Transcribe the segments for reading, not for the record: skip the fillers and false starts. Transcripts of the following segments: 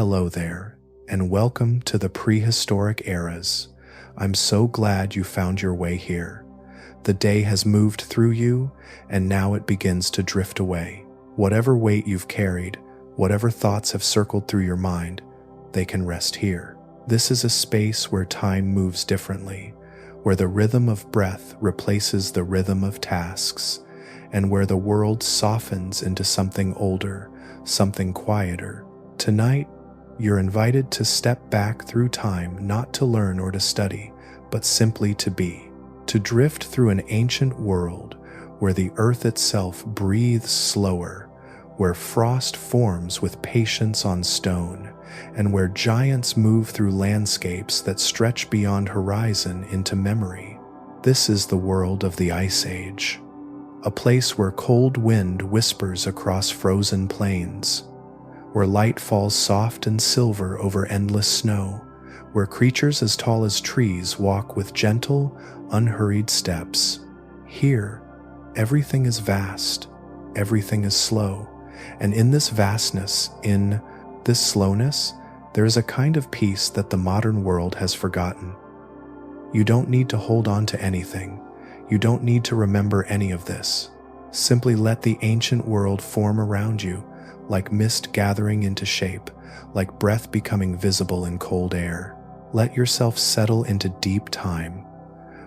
Hello there, and welcome to the prehistoric eras. I'm so glad you found your way here. The day has moved through you, and now it begins to drift away. Whatever weight you've carried, whatever thoughts have circled through your mind, they can rest here. This is a space where time moves differently, where the rhythm of breath replaces the rhythm of tasks, and where the world softens into something older, something quieter. Tonight, you're invited to step back through time, not to learn or to study, but simply to be, to drift through an ancient world where the earth itself breathes slower, where frost forms with patience on stone, and where giants move through landscapes that stretch beyond horizon into memory. This is the world of the Ice Age, a place where cold wind whispers across frozen plains, where light falls soft and silver over endless snow, where creatures as tall as trees walk with gentle, unhurried steps. Here, everything is vast, everything is slow, and in this vastness, in this slowness, there is a kind of peace that the modern world has forgotten. You don't need to hold on to anything. You don't need to remember any of this. Simply let the ancient world form around you, like mist gathering into shape, like breath becoming visible in cold air. Let yourself settle into deep time,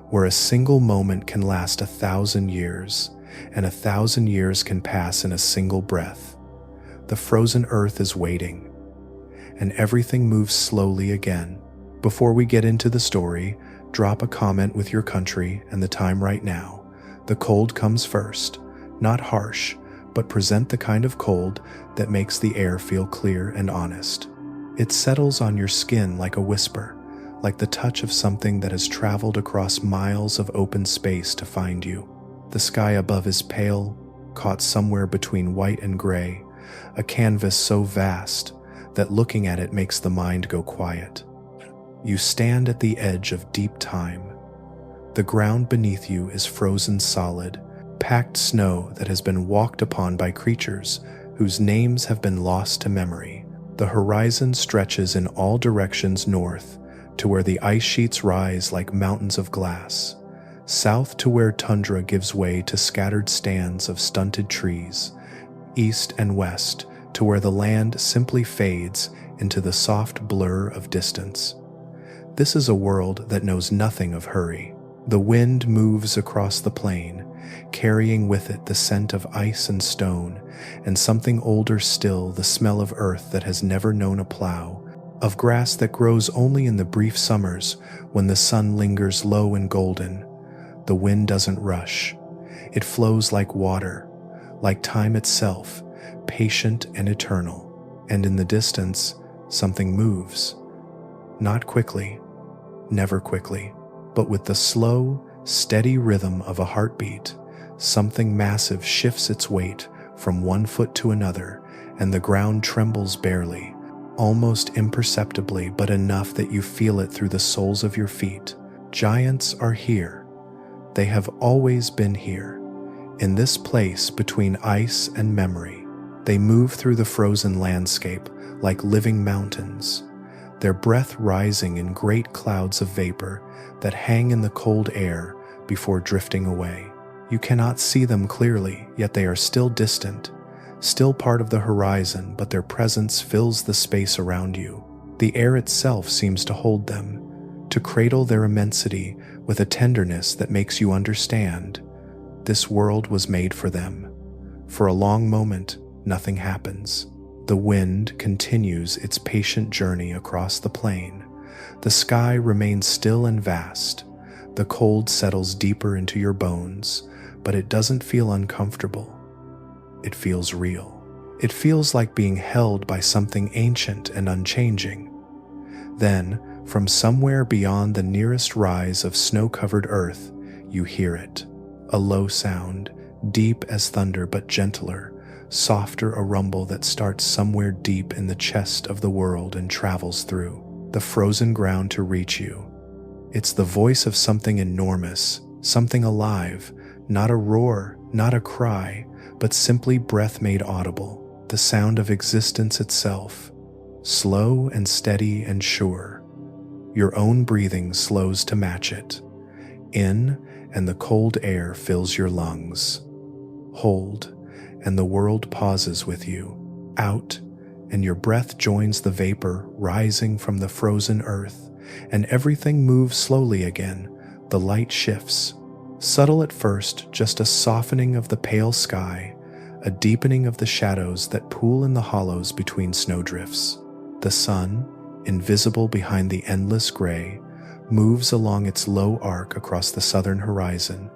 where a single moment can last 1,000 years, and 1,000 years can pass in a single breath. The frozen earth is waiting, and everything moves slowly again. Before we get into the story, drop a comment with your country and the time right now. The cold comes first, not harsh, but present the kind of cold that makes the air feel clear and honest. It settles on your skin like a whisper, like the touch of something that has traveled across miles of open space to find you. The sky above is pale, caught somewhere between white and gray, a canvas so vast that looking at it makes the mind go quiet. You stand at the edge of deep time. The ground beneath you is frozen solid, packed snow that has been walked upon by creatures whose names have been lost to memory. The horizon stretches in all directions north to where the ice sheets rise like mountains of glass, south to where tundra gives way to scattered stands of stunted trees, east and west to where the land simply fades into the soft blur of distance. This is a world that knows nothing of hurry. The wind moves across the plain, carrying with it the scent of ice and stone, and something older still, the smell of earth that has never known a plow, of grass that grows only in the brief summers when the sun lingers low and golden. The wind doesn't rush. It flows like water, like time itself, patient and eternal. And in the distance, something moves. Not quickly, never quickly, but with the slow, steady rhythm of a heartbeat. Something massive shifts its weight from one foot to another, and the ground trembles barely, almost imperceptibly, but enough that you feel it through the soles of your feet. Giants are here. They have always been here, in this place between ice and memory. They move through the frozen landscape like living mountains, their breath rising in great clouds of vapor that hang in the cold air before drifting away. You cannot see them clearly, yet they are still distant, still part of the horizon, but their presence fills the space around you. The air itself seems to hold them, to cradle their immensity with a tenderness that makes you understand. This world was made for them. For a long moment, nothing happens. The wind continues its patient journey across the plain. The sky remains still and vast. The cold settles deeper into your bones, but it doesn't feel uncomfortable. It feels real. It feels like being held by something ancient and unchanging. Then, from somewhere beyond the nearest rise of snow-covered earth, you hear it. A low sound, deep as thunder but gentler, softer, a rumble that starts somewhere deep in the chest of the world and travels through the frozen ground to reach you. It's the voice of something enormous, something alive, not a roar, not a cry, but simply breath made audible, the sound of existence itself. slow and steady and sure. Your own breathing slows to match it. In, and the cold air fills your lungs. Hold, and the world pauses with you. Out, and your breath joins the vapor rising from the frozen earth, and everything moves slowly again. The light shifts. Subtle at first, just a softening of the pale sky, a deepening of the shadows that pool in the hollows between snowdrifts. The sun, invisible behind the endless gray, moves along its low arc across the southern horizon,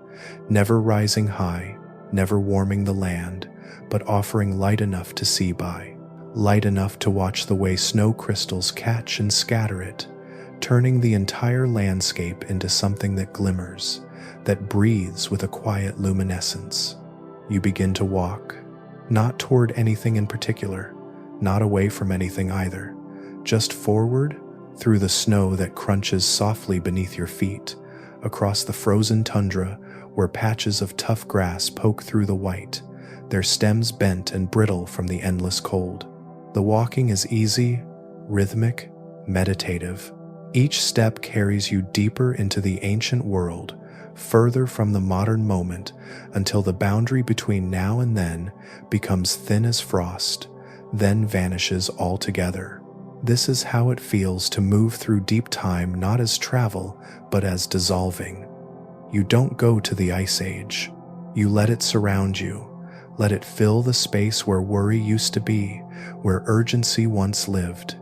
never rising high, never warming the land, but offering light enough to see by, light enough to watch the way snow crystals catch and scatter it, turning the entire landscape into something that glimmers, that breathes with a quiet luminescence. You begin to walk, not toward anything in particular, not away from anything either, just forward through the snow that crunches softly beneath your feet, across the frozen tundra where patches of tough grass poke through the white, their stems bent and brittle from the endless cold. The walking is easy, rhythmic, meditative. Each step carries you deeper into the ancient world, further from the modern moment, until the boundary between now and then becomes thin as frost, then vanishes altogether. This is how it feels to move through deep time, not as travel, but as dissolving. You don't go to the ice age. You let it surround you. Let it fill the space where worry used to be, where urgency once lived.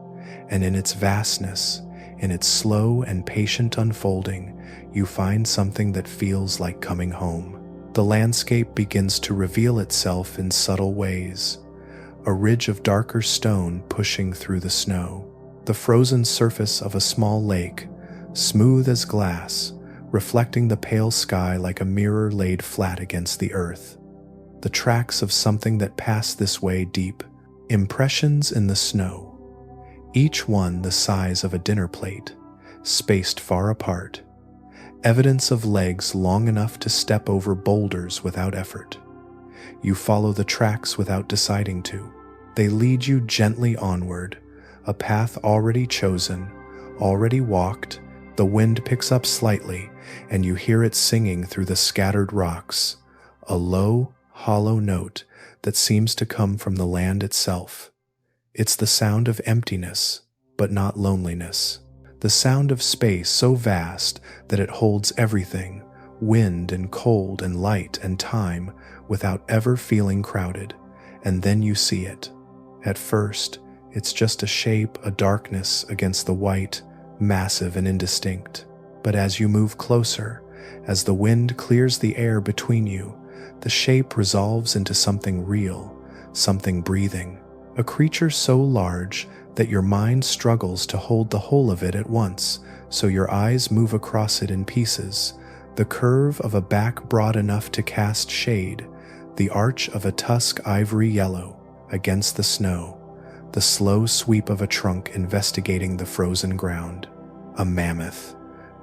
And in its vastness, in its slow and patient unfolding, you find something that feels like coming home. The landscape begins to reveal itself in subtle ways. A ridge of darker stone pushing through the snow. The frozen surface of a small lake, smooth as glass, reflecting the pale sky like a mirror laid flat against the earth. The tracks of something that passed this way deep. Impressions in the snow. Each one the size of a dinner plate, spaced far apart. Evidence of legs long enough to step over boulders without effort. You follow the tracks without deciding to. They lead you gently onward, a path already chosen, already walked. The wind picks up slightly, and you hear it singing through the scattered rocks, a low, hollow note that seems to come from the land itself. It's the sound of emptiness, but not loneliness. The sound of space so vast that it holds everything, wind and cold and light and time, without ever feeling crowded. And then you see it. At first, it's just a shape, a darkness against the white, massive and indistinct. But as you move closer, as the wind clears the air between you, the shape resolves into something real, something breathing. A creature so large that your mind struggles to hold the whole of it at once, so your eyes move across it in pieces. The curve of a back broad enough to cast shade, the arch of a tusk ivory yellow against the snow, the slow sweep of a trunk investigating the frozen ground. A mammoth,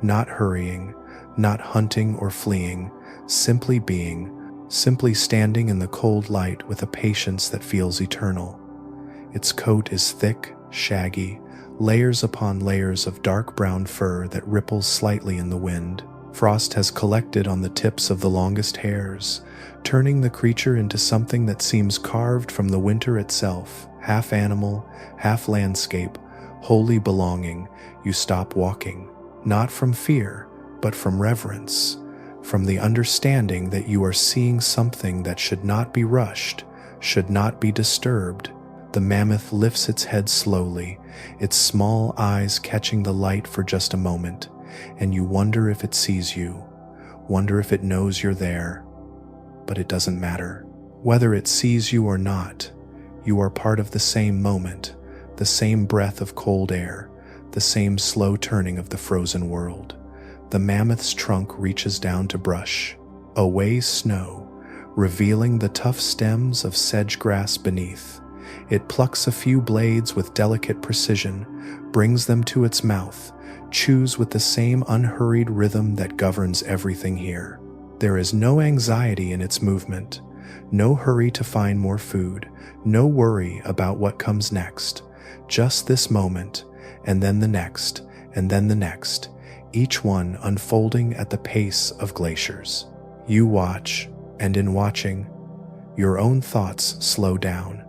not hurrying, not hunting or fleeing, simply being, simply standing in the cold light with a patience that feels eternal. Its coat is thick, shaggy, layers upon layers of dark brown fur that ripples slightly in the wind. Frost has collected on the tips of the longest hairs, turning the creature into something that seems carved from the winter itself, half animal, half landscape, wholly belonging. You stop walking, not from fear, but from reverence, from the understanding that you are seeing something that should not be rushed, should not be disturbed. The mammoth lifts its head slowly, its small eyes catching the light for just a moment, and you wonder if it sees you, wonder if it knows you're there. But it doesn't matter. Whether it sees you or not, you are part of the same moment, the same breath of cold air, the same slow turning of the frozen world. The mammoth's trunk reaches down to brush away snow, revealing the tough stems of sedge grass beneath. It plucks a few blades with delicate precision, brings them to its mouth, chews with the same unhurried rhythm that governs everything here. There is no anxiety in its movement, no hurry to find more food, no worry about what comes next, Just this moment, and then the next, and then the next, each one unfolding at the pace of glaciers. You watch, and in watching, your own thoughts slow down.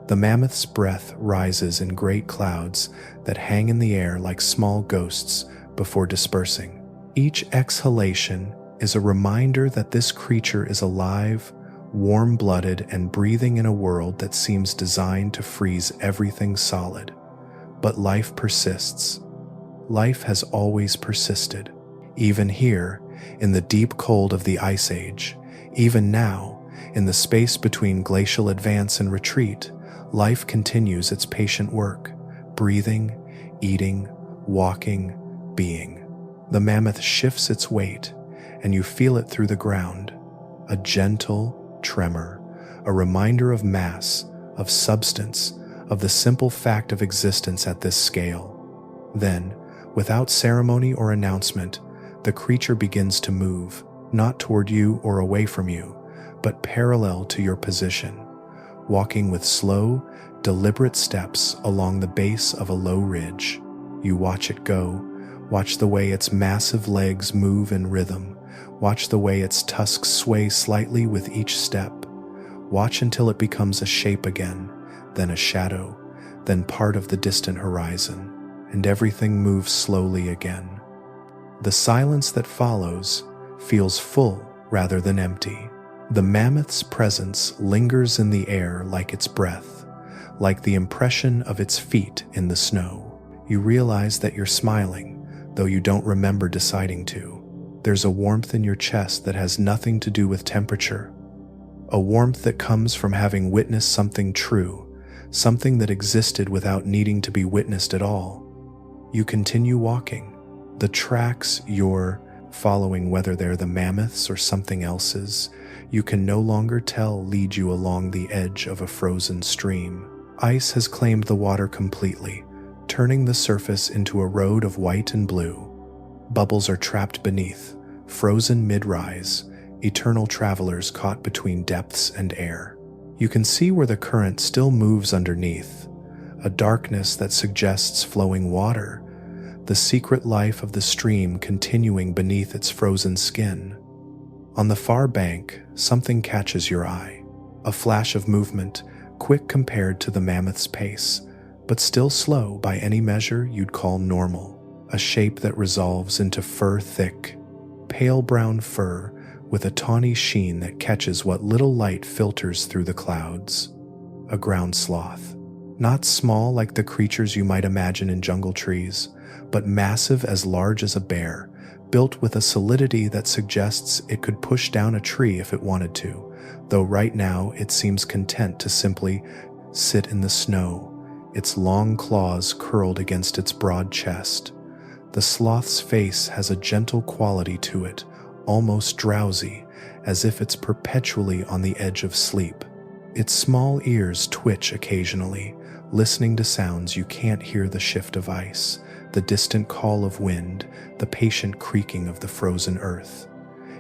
The mammoth's breath rises in great clouds that hang in the air like small ghosts before dispersing. Each exhalation is a reminder that this creature is alive, warm-blooded, and breathing in a world that seems designed to freeze everything solid. But life persists. Life has always persisted. Even here, in the deep cold of the Ice Age, even now, in the space between glacial advance and retreat, life continues its patient work, breathing, eating, walking, being. The mammoth shifts its weight, and you feel it through the ground, a gentle tremor, a reminder of mass, of substance, of the simple fact of existence at this scale. Then, without ceremony or announcement, the creature begins to move, not toward you or away from you, but parallel to your position, walking with slow, deliberate steps along the base of a low ridge. You watch it go, watch the way its massive legs move in rhythm, watch the way its tusks sway slightly with each step. Watch until it becomes a shape again, then a shadow, then part of the distant horizon, and everything moves slowly again. The silence that follows feels full rather than empty. The mammoth's presence lingers in the air like its breath, like the impression of its feet in the snow. You realize that you're smiling, though you don't remember deciding to. There's a warmth in your chest that has nothing to do with temperature, a warmth that comes from having witnessed something true, something that existed without needing to be witnessed at all. You continue walking. The tracks you're following, whether they're the mammoths or something else's, you can no longer tell lead you along the edge of a frozen stream. Ice has claimed the water completely, turning the surface into a road of white and blue. Bubbles are trapped beneath, frozen mid-rise, eternal travelers caught between depths and air. You can see where the current still moves underneath, a darkness that suggests flowing water, the secret life of the stream continuing beneath its frozen skin. On the far bank, something catches your eye. A flash of movement, quick compared to the mammoth's pace, but still slow by any measure you'd call normal. A shape that resolves into fur-thick, pale brown fur with a tawny sheen that catches what little light filters through the clouds. A ground sloth. Not small like the creatures you might imagine in jungle trees, but massive, as large as a bear, built with a solidity that suggests it could push down a tree if it wanted to, though right now it seems content to simply sit in the snow, its long claws curled against its broad chest. The sloth's face has a gentle quality to it, almost drowsy, as if it's perpetually on the edge of sleep. Its small ears twitch occasionally, listening to sounds you can't hear: the shift of ice, the distant call of wind, the patient creaking of the frozen earth.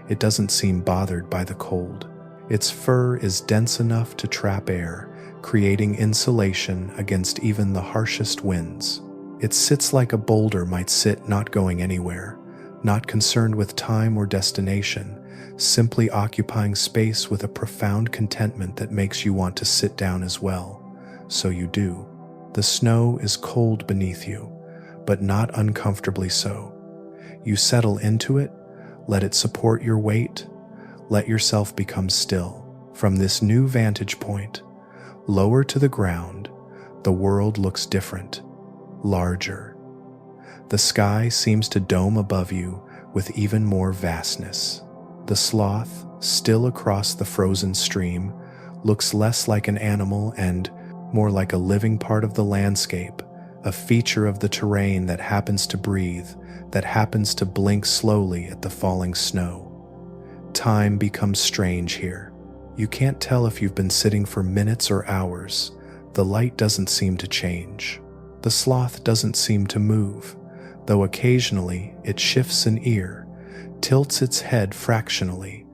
It doesn't seem bothered by the cold. Its fur is dense enough to trap air, creating insulation against even the harshest winds. It sits like a boulder might sit, not going anywhere, not concerned with time or destination, simply occupying space with a profound contentment that makes you want to sit down as well. So you do. The snow is cold beneath you, but not uncomfortably so. You settle into it, let it support your weight, let yourself become still. From this new vantage point, lower to the ground, the world looks different, larger. The sky seems to dome above you with even more vastness. The sloth, still across the frozen stream, looks less like an animal and more like a living part of the landscape, a feature of the terrain that happens to breathe, that happens to blink slowly at the falling snow. Time becomes strange here. You can't tell if you've been sitting for minutes or hours. The light doesn't seem to change. The sloth doesn't seem to move, though occasionally it shifts an ear, tilts its head fractionally,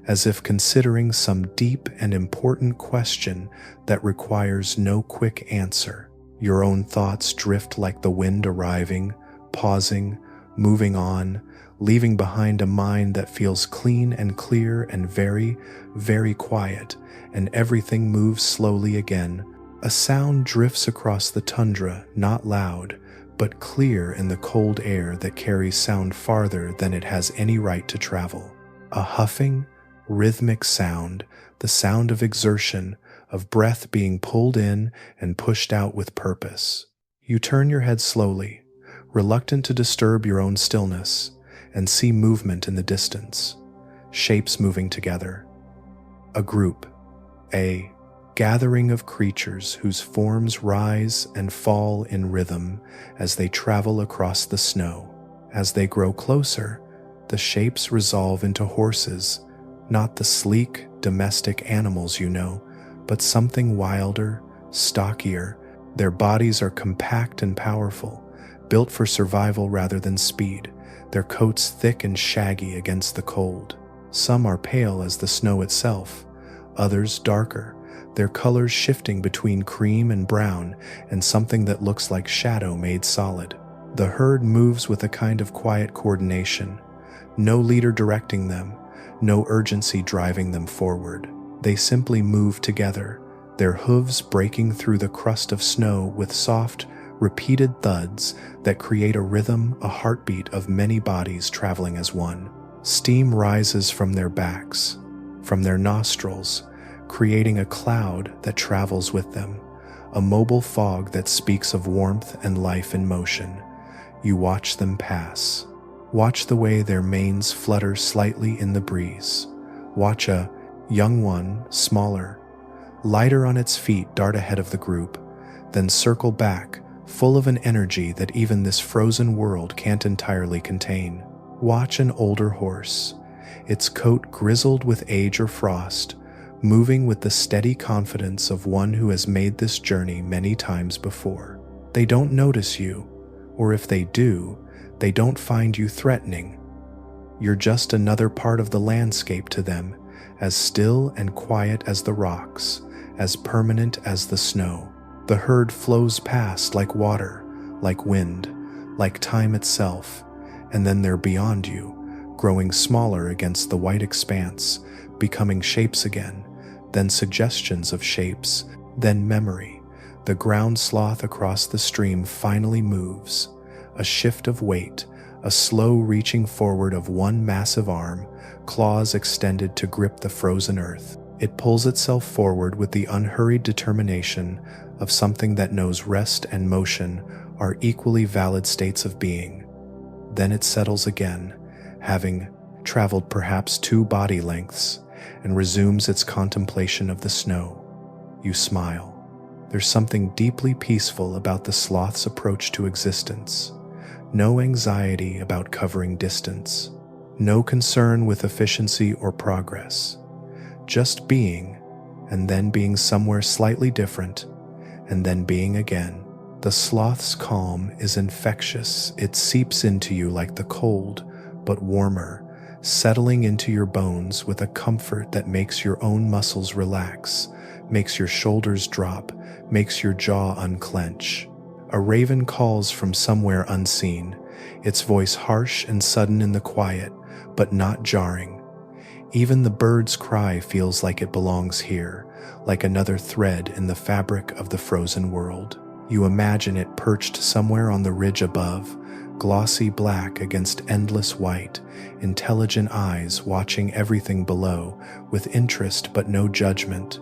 as if considering some deep and important question that requires no quick answer. Your own thoughts drift like the wind arriving, pausing, moving on, leaving behind a mind that feels clean and clear and very, very quiet, and everything moves slowly again. A sound drifts across the tundra, not loud, but clear in the cold air that carries sound farther than it has any right to travel. A huffing, rhythmic sound, the sound of exertion, of breath being pulled in and pushed out with purpose. You turn your head slowly, reluctant to disturb your own stillness, and see movement in the distance, shapes moving together. A group, a gathering of creatures whose forms rise and fall in rhythm as they travel across the snow. As they grow closer, the shapes resolve into horses, not the sleek, domestic animals you know, but something wilder, stockier. Their bodies are compact and powerful, built for survival rather than speed, their coats thick and shaggy against the cold. Some are pale as the snow itself, others darker, their colors shifting between cream and brown and something that looks like shadow made solid. The herd moves with a kind of quiet coordination, no leader directing them, no urgency driving them forward. They simply move together, their hooves breaking through the crust of snow with soft, repeated thuds that create a rhythm, a heartbeat of many bodies traveling as one. Steam rises from their backs, from their nostrils, creating a cloud that travels with them, a mobile fog that speaks of warmth and life in motion. You watch them pass. Watch the way their manes flutter slightly in the breeze. Watch a young one, smaller, lighter on its feet, dart ahead of the group, then circle back, full of an energy that even this frozen world can't entirely contain. Watch an older horse, its coat grizzled with age or frost, moving with the steady confidence of one who has made this journey many times before. They don't notice you, or if they do, they don't find you threatening. You're just another part of the landscape to them, as still and quiet as the rocks, as permanent as the snow. The herd flows past like water, like wind, like time itself, and then they're beyond you, growing smaller against the white expanse, becoming shapes again, then suggestions of shapes, then memory. The ground sloth across the stream finally moves, a shift of weight, a slow reaching forward of one massive arm, claws extended to grip the frozen earth. It pulls itself forward with the unhurried determination of something that knows rest and motion are equally valid states of being. Then it settles again, having traveled perhaps 2 body lengths, and resumes its contemplation of the snow. You smile. There's something deeply peaceful about the sloth's approach to existence. No anxiety about covering distance. No concern with efficiency or progress. Just being, and then being somewhere slightly different, and then being again. The sloth's calm is infectious. It seeps into you like the cold, but warmer, settling into your bones with a comfort that makes your own muscles relax, makes your shoulders drop, makes your jaw unclench. A raven calls from somewhere unseen, its voice harsh and sudden in the quiet, but not jarring. Even the bird's cry feels like it belongs here, like another thread in the fabric of the frozen world. You imagine it perched somewhere on the ridge above, glossy black against endless white, intelligent eyes watching everything below with interest but no judgment.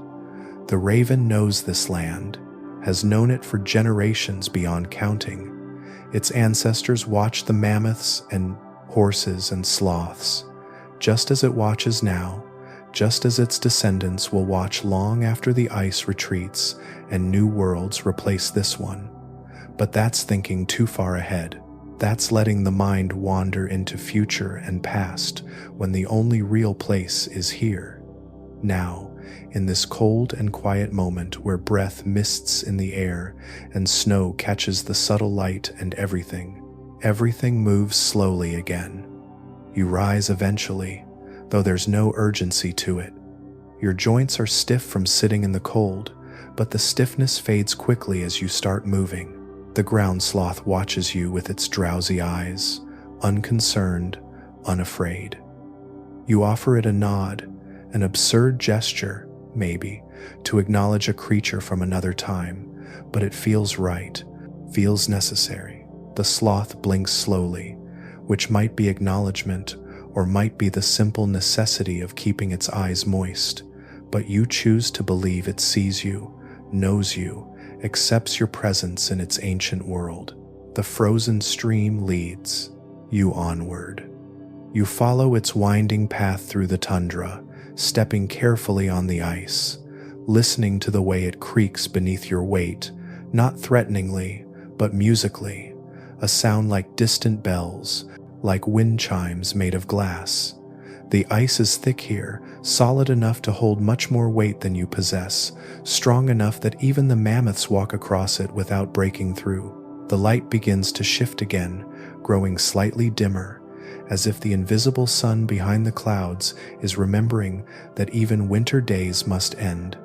The raven knows this land, has known it for generations beyond counting. Its ancestors watched the mammoths and horses and sloths, just as it watches now, just as its descendants will watch long after the ice retreats and new worlds replace this one. But that's thinking too far ahead. That's letting the mind wander into future and past when the only real place is here, now, in this cold and quiet moment where breath mists in the air and snow catches the subtle light and everything moves slowly again. You rise eventually, though there's no urgency to it. Your joints are stiff from sitting in the cold, but the stiffness fades quickly as you start moving. The ground sloth watches you with its drowsy eyes, unconcerned, unafraid. You offer it a nod, an absurd gesture, maybe, to acknowledge a creature from another time, but it feels right, feels necessary. The sloth blinks slowly, which might be acknowledgement or might be the simple necessity of keeping its eyes moist, but you choose to believe it sees you, knows you, accepts your presence in its ancient world. The frozen stream leads you onward. You follow its winding path through the tundra, stepping carefully on the ice, listening to the way it creaks beneath your weight, not threateningly, but musically, a sound like distant bells, like wind chimes made of glass. The ice is thick here, solid enough to hold much more weight than you possess, strong enough that even the mammoths walk across it without breaking through. The light begins to shift again, growing slightly dimmer, as if the invisible sun behind the clouds is remembering that even winter days must end.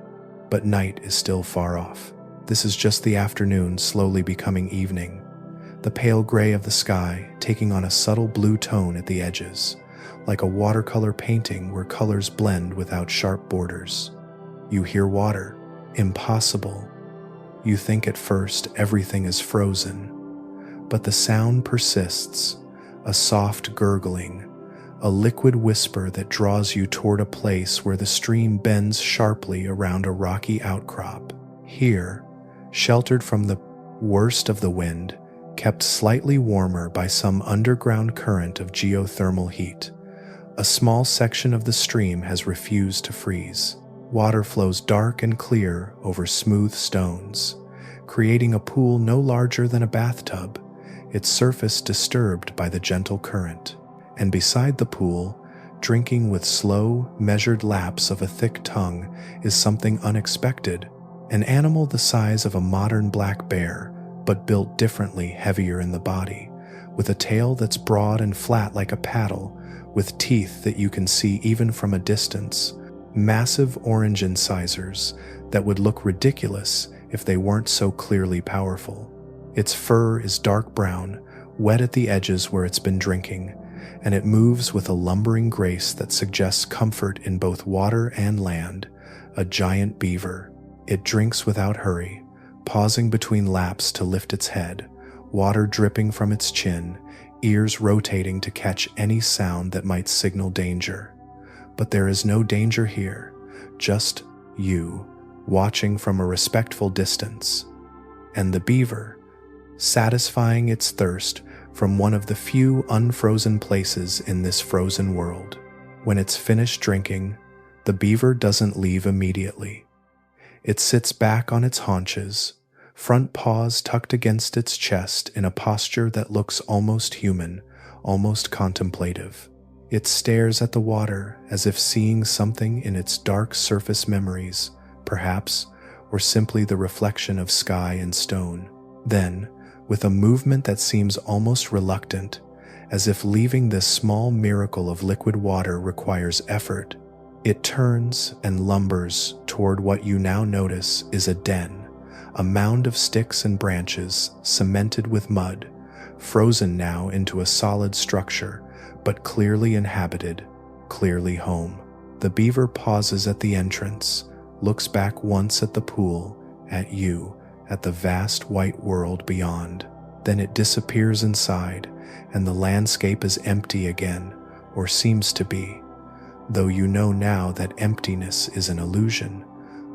But night is still far off. This is just the afternoon slowly becoming evening, the pale gray of the sky taking on a subtle blue tone at the edges, like a watercolor painting where colors blend without sharp borders. You hear water. Impossible. You think at first everything is frozen, but the sound persists, a soft gurgling, a liquid whisper that draws you toward a place where the stream bends sharply around a rocky outcrop. Here, sheltered from the worst of the wind, kept slightly warmer by some underground current of geothermal heat, a small section of the stream has refused to freeze. Water flows dark and clear over smooth stones, creating a pool no larger than a bathtub, its surface disturbed by the gentle current. And beside the pool, drinking with slow, measured laps of a thick tongue, is something unexpected, an animal the size of a modern black bear, but built differently, heavier in the body, with a tail that's broad and flat like a paddle, with teeth that you can see even from a distance, massive orange incisors that would look ridiculous if they weren't so clearly powerful. Its fur is dark brown, wet at the edges where it's been drinking, and it moves with a lumbering grace that suggests comfort in both water and land, a giant beaver. It drinks without hurry, pausing between laps to lift its head, water dripping from its chin, ears rotating to catch any sound that might signal danger. But there is no danger here, just you, watching from a respectful distance. And the beaver, satisfying its thirst from one of the few unfrozen places in this frozen world. When it's finished drinking, the beaver doesn't leave immediately. It sits back on its haunches, front paws tucked against its chest in a posture that looks almost human, almost contemplative. It stares at the water as if seeing something in its dark surface memories, perhaps, or simply the reflection of sky and stone. Then, with a movement that seems almost reluctant, as if leaving this small miracle of liquid water requires effort, it turns and lumbers toward what you now notice is a den, a mound of sticks and branches cemented with mud, frozen now into a solid structure, but clearly inhabited, clearly home. The beaver pauses at the entrance, looks back once at the pool, at you, at the vast white world beyond. Then it disappears inside, and the landscape is empty again, or seems to be. Though you know now that emptiness is an illusion,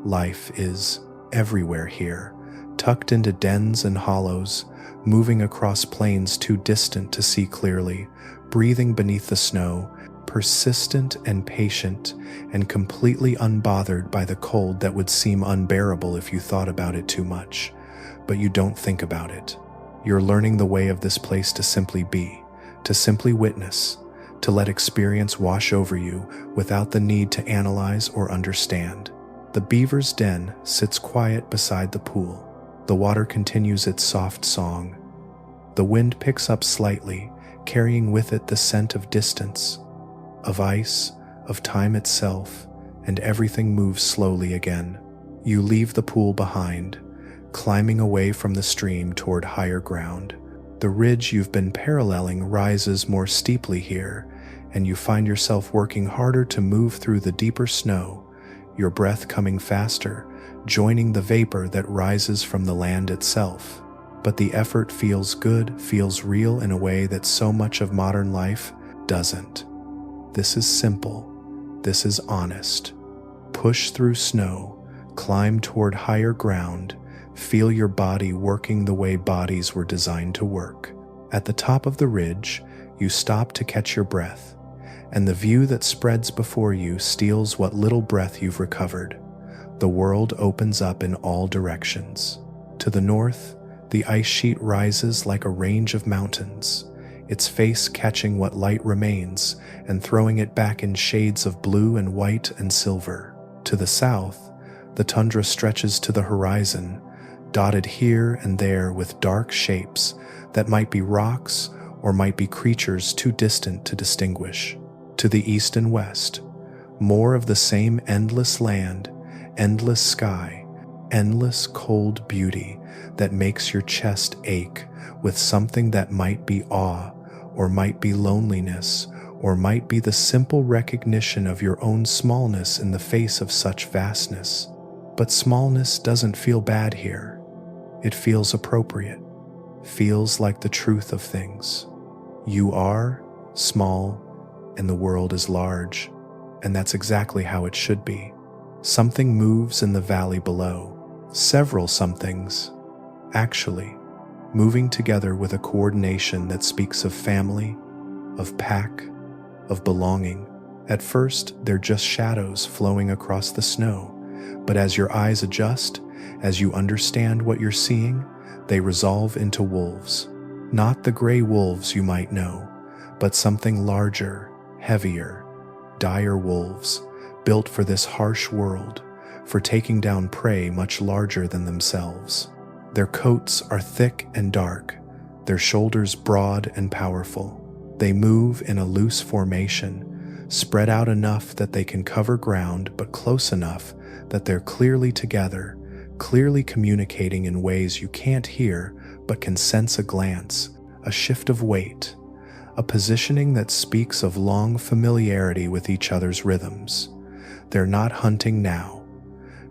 life is everywhere here, tucked into dens and hollows, moving across plains too distant to see clearly, breathing beneath the snow, persistent and patient, and completely unbothered by the cold that would seem unbearable if you thought about it too much. But you don't think about it. You're learning the way of this place to simply be, to simply witness, to let experience wash over you without the need to analyze or understand. The beaver's den sits quiet beside the pool. The water continues its soft song. The wind picks up slightly, carrying with it the scent of distance, of ice, of time itself, and everything moves slowly again. You leave the pool behind, climbing away from the stream toward higher ground. The ridge you've been paralleling rises more steeply here, and you find yourself working harder to move through the deeper snow, your breath coming faster, joining the vapor that rises from the land itself. But the effort feels good, feels real in a way that so much of modern life doesn't. This is simple. This is honest. Push through snow, climb toward higher ground, feel your body working the way bodies were designed to work. At the top of the ridge, you stop to catch your breath, and the view that spreads before you steals what little breath you've recovered. The world opens up in all directions. To the north, the ice sheet rises like a range of mountains, its face catching what light remains and throwing it back in shades of blue and white and silver. To the south, the tundra stretches to the horizon, dotted here and there with dark shapes that might be rocks or might be creatures too distant to distinguish. To the east and west, more of the same endless land, endless sky, endless cold beauty that makes your chest ache with something that might be awe, or might be loneliness, or might be the simple recognition of your own smallness in the face of such vastness. But smallness doesn't feel bad here. It feels appropriate, feels like the truth of things. You are small, and the world is large, and that's exactly how it should be. Something moves in the valley below. Several somethings, actually, moving together with a coordination that speaks of family, of pack, of belonging. At first, they're just shadows flowing across the snow, but as your eyes adjust, as you understand what you're seeing, they resolve into wolves. Not the gray wolves you might know, but something larger, heavier, dire wolves, built for this harsh world, for taking down prey much larger than themselves. Their coats are thick and dark, their shoulders broad and powerful. They move in a loose formation, spread out enough that they can cover ground, but close enough that they're clearly together, clearly communicating in ways you can't hear but can sense a glance, a shift of weight, a positioning that speaks of long familiarity with each other's rhythms. They're not hunting now,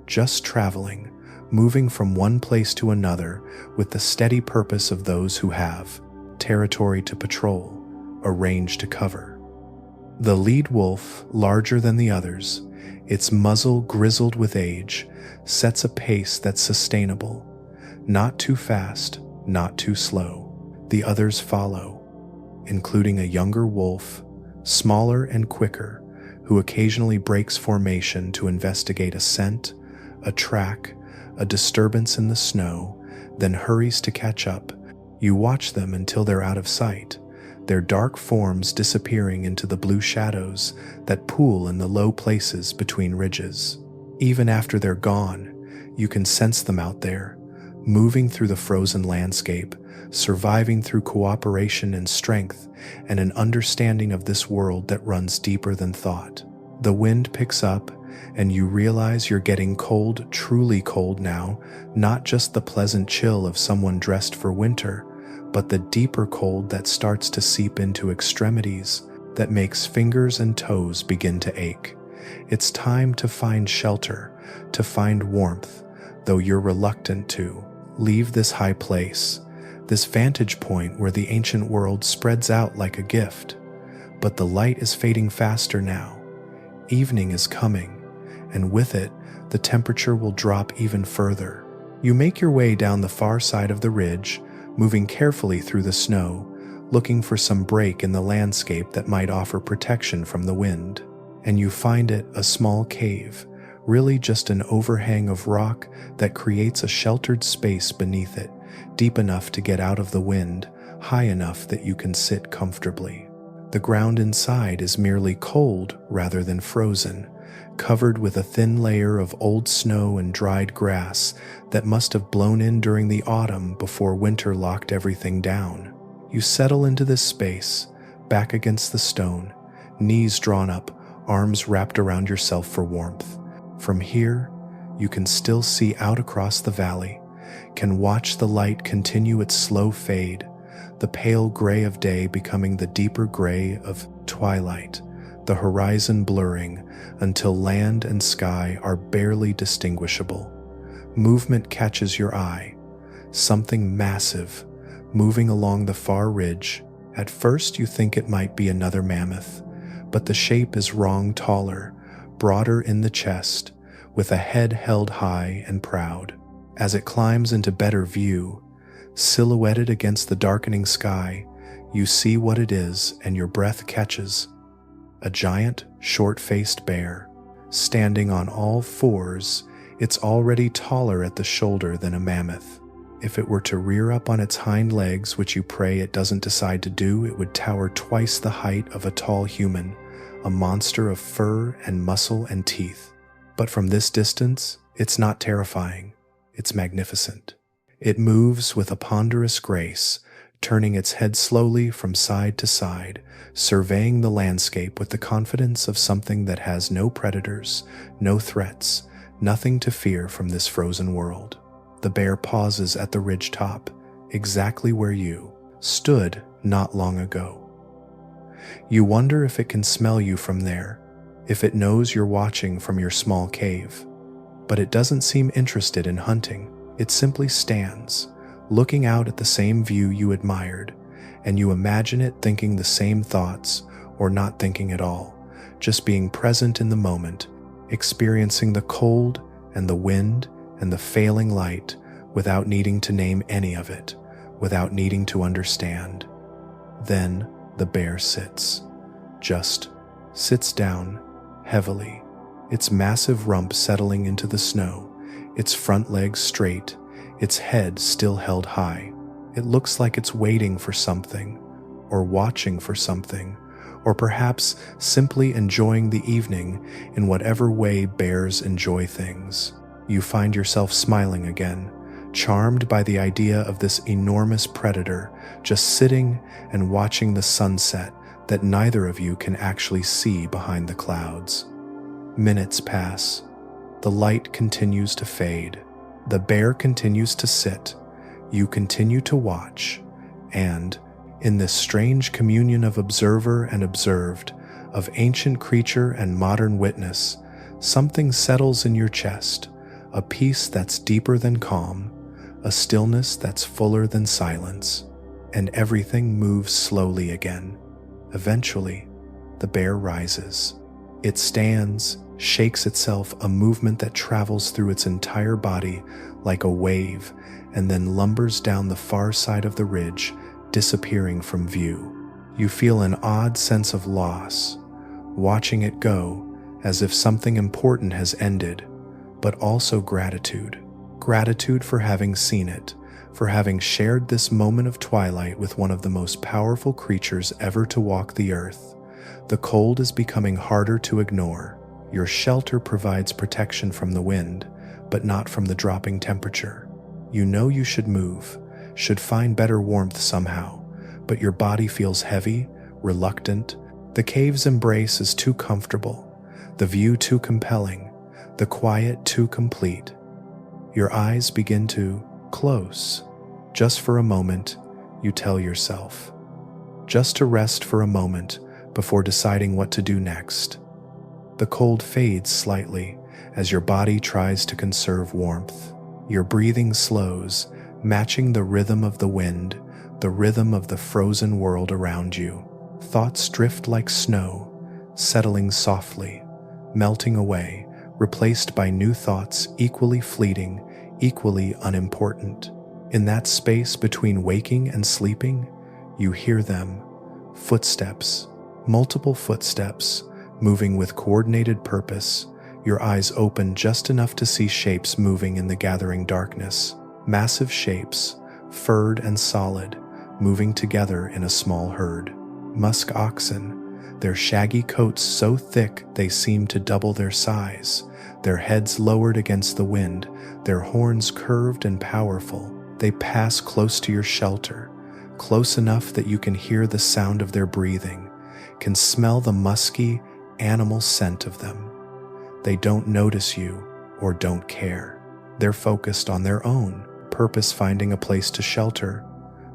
just traveling, moving from one place to another with the steady purpose of those who have territory to patrol, a range to cover. The lead wolf, larger than the others, its muzzle grizzled with age, sets a pace that's sustainable, not too fast, not too slow. The others follow, including a younger wolf, smaller and quicker, who occasionally breaks formation to investigate a scent, a track, a disturbance in the snow, then hurries to catch up. You watch them until they're out of sight, their dark forms disappearing into the blue shadows that pool in the low places between ridges. Even after they're gone, you can sense them out there, moving through the frozen landscape, surviving through cooperation and strength and an understanding of this world that runs deeper than thought. The wind picks up, and you realize you're getting cold, truly cold now, not just the pleasant chill of someone dressed for winter, but the deeper cold that starts to seep into extremities, that makes fingers and toes begin to ache. It's time to find shelter, to find warmth, though you're reluctant to. Leave this high place, this vantage point where the ancient world spreads out like a gift. But the light is fading faster now. Evening is coming, and with it, the temperature will drop even further. You make your way down the far side of the ridge, moving carefully through the snow, looking for some break in the landscape that might offer protection from the wind. And you find it a small cave, really just an overhang of rock that creates a sheltered space beneath it, deep enough to get out of the wind, high enough that you can sit comfortably. The ground inside is merely cold rather than frozen, covered with a thin layer of old snow and dried grass that must have blown in during the autumn before winter locked everything down. You settle into this space, back against the stone, knees drawn up, arms wrapped around yourself for warmth. From here, You can still see out across the valley, can watch the light continue its slow fade, the pale gray of day becoming the deeper gray of twilight, the horizon blurring until land and sky are barely distinguishable. Movement catches your eye, something massive, moving along the far ridge. At first you think it might be another mammoth, but the shape is wrong, taller, broader in the chest, with a head held high and proud. As it climbs into better view, silhouetted against the darkening sky, you see what it is and your breath catches. A giant, short-faced bear, standing on all fours. It's already taller at the shoulder than a mammoth. If it were to rear up on its hind legs, which you pray it doesn't decide to do, it would tower twice the height of a tall human, a monster of fur and muscle and teeth. But from this distance, it's not terrifying, it's magnificent. It moves with a ponderous grace, turning its head slowly from side to side, surveying the landscape with the confidence of something that has no predators, no threats, nothing to fear from this frozen world. The bear pauses at the ridge top, exactly where you stood not long ago. You wonder if it can smell you from there, if it knows you're watching from your small cave. But it doesn't seem interested in hunting. It simply stands, looking out at the same view you admired, and you imagine it thinking the same thoughts, or not thinking at all, just being present in the moment, experiencing the cold and the wind and the failing light without needing to name any of it, without needing to understand. Then the bear sits, just sits down heavily, its massive rump settling into the snow, its front legs straight, its head still held high. It looks like it's waiting for something, or watching for something, or perhaps simply enjoying the evening in whatever way bears enjoy things. You find yourself smiling again, charmed by the idea of this enormous predator just sitting and watching the sunset that neither of you can actually see behind the clouds. Minutes pass. The light continues to fade. The bear continues to sit. You continue to watch, and in this strange communion of observer and observed, of ancient creature and modern witness, something settles in your chest, a peace that's deeper than calm, a stillness that's fuller than silence, and everything moves slowly again. Eventually, the bear rises. It stands, shakes itself, a movement that travels through its entire body like a wave, and then lumbers down the far side of the ridge, disappearing from view. You feel an odd sense of loss, watching it go, as if something important has ended, but also gratitude. Gratitude for having seen it, for having shared this moment of twilight with one of the most powerful creatures ever to walk the earth. The cold is becoming harder to ignore. Your shelter provides protection from the wind, but not from the dropping temperature. You know you should move, should find better warmth somehow, but your body feels heavy, reluctant. The cave's embrace is too comfortable, the view too compelling, the quiet too complete. Your eyes begin to close. Just for a moment, you tell yourself. Just to rest for a moment before deciding what to do next. The cold fades slightly as your body tries to conserve warmth. Your breathing slows, matching the rhythm of the wind, the rhythm of the frozen world around you. Thoughts drift like snow, settling softly, melting away, replaced by new thoughts equally fleeting, equally unimportant. In that space between waking and sleeping, you hear them. Footsteps, multiple footsteps, moving with coordinated purpose. Your eyes open just enough to see shapes moving in the gathering darkness. Massive shapes, furred and solid, moving together in a small herd. Musk oxen, their shaggy coats so thick they seem to double their size, their heads lowered against the wind, their horns curved and powerful. They pass close to your shelter, close enough that you can hear the sound of their breathing, can smell the musky, animal scent of them. They don't notice you or don't care. They're focused on their own purpose, finding a place to shelter,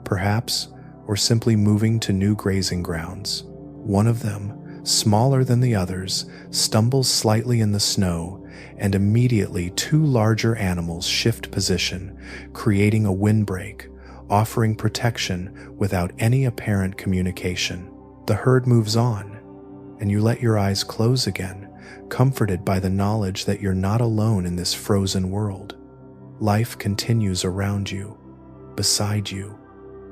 perhaps, or simply moving to new grazing grounds. One of them, smaller than the others, stumbles slightly in the snow, and immediately two larger animals shift position, creating a windbreak, offering protection without any apparent communication. The herd moves on, and you let your eyes close again, comforted by the knowledge that you're not alone in this frozen world. Life continues around you, beside you,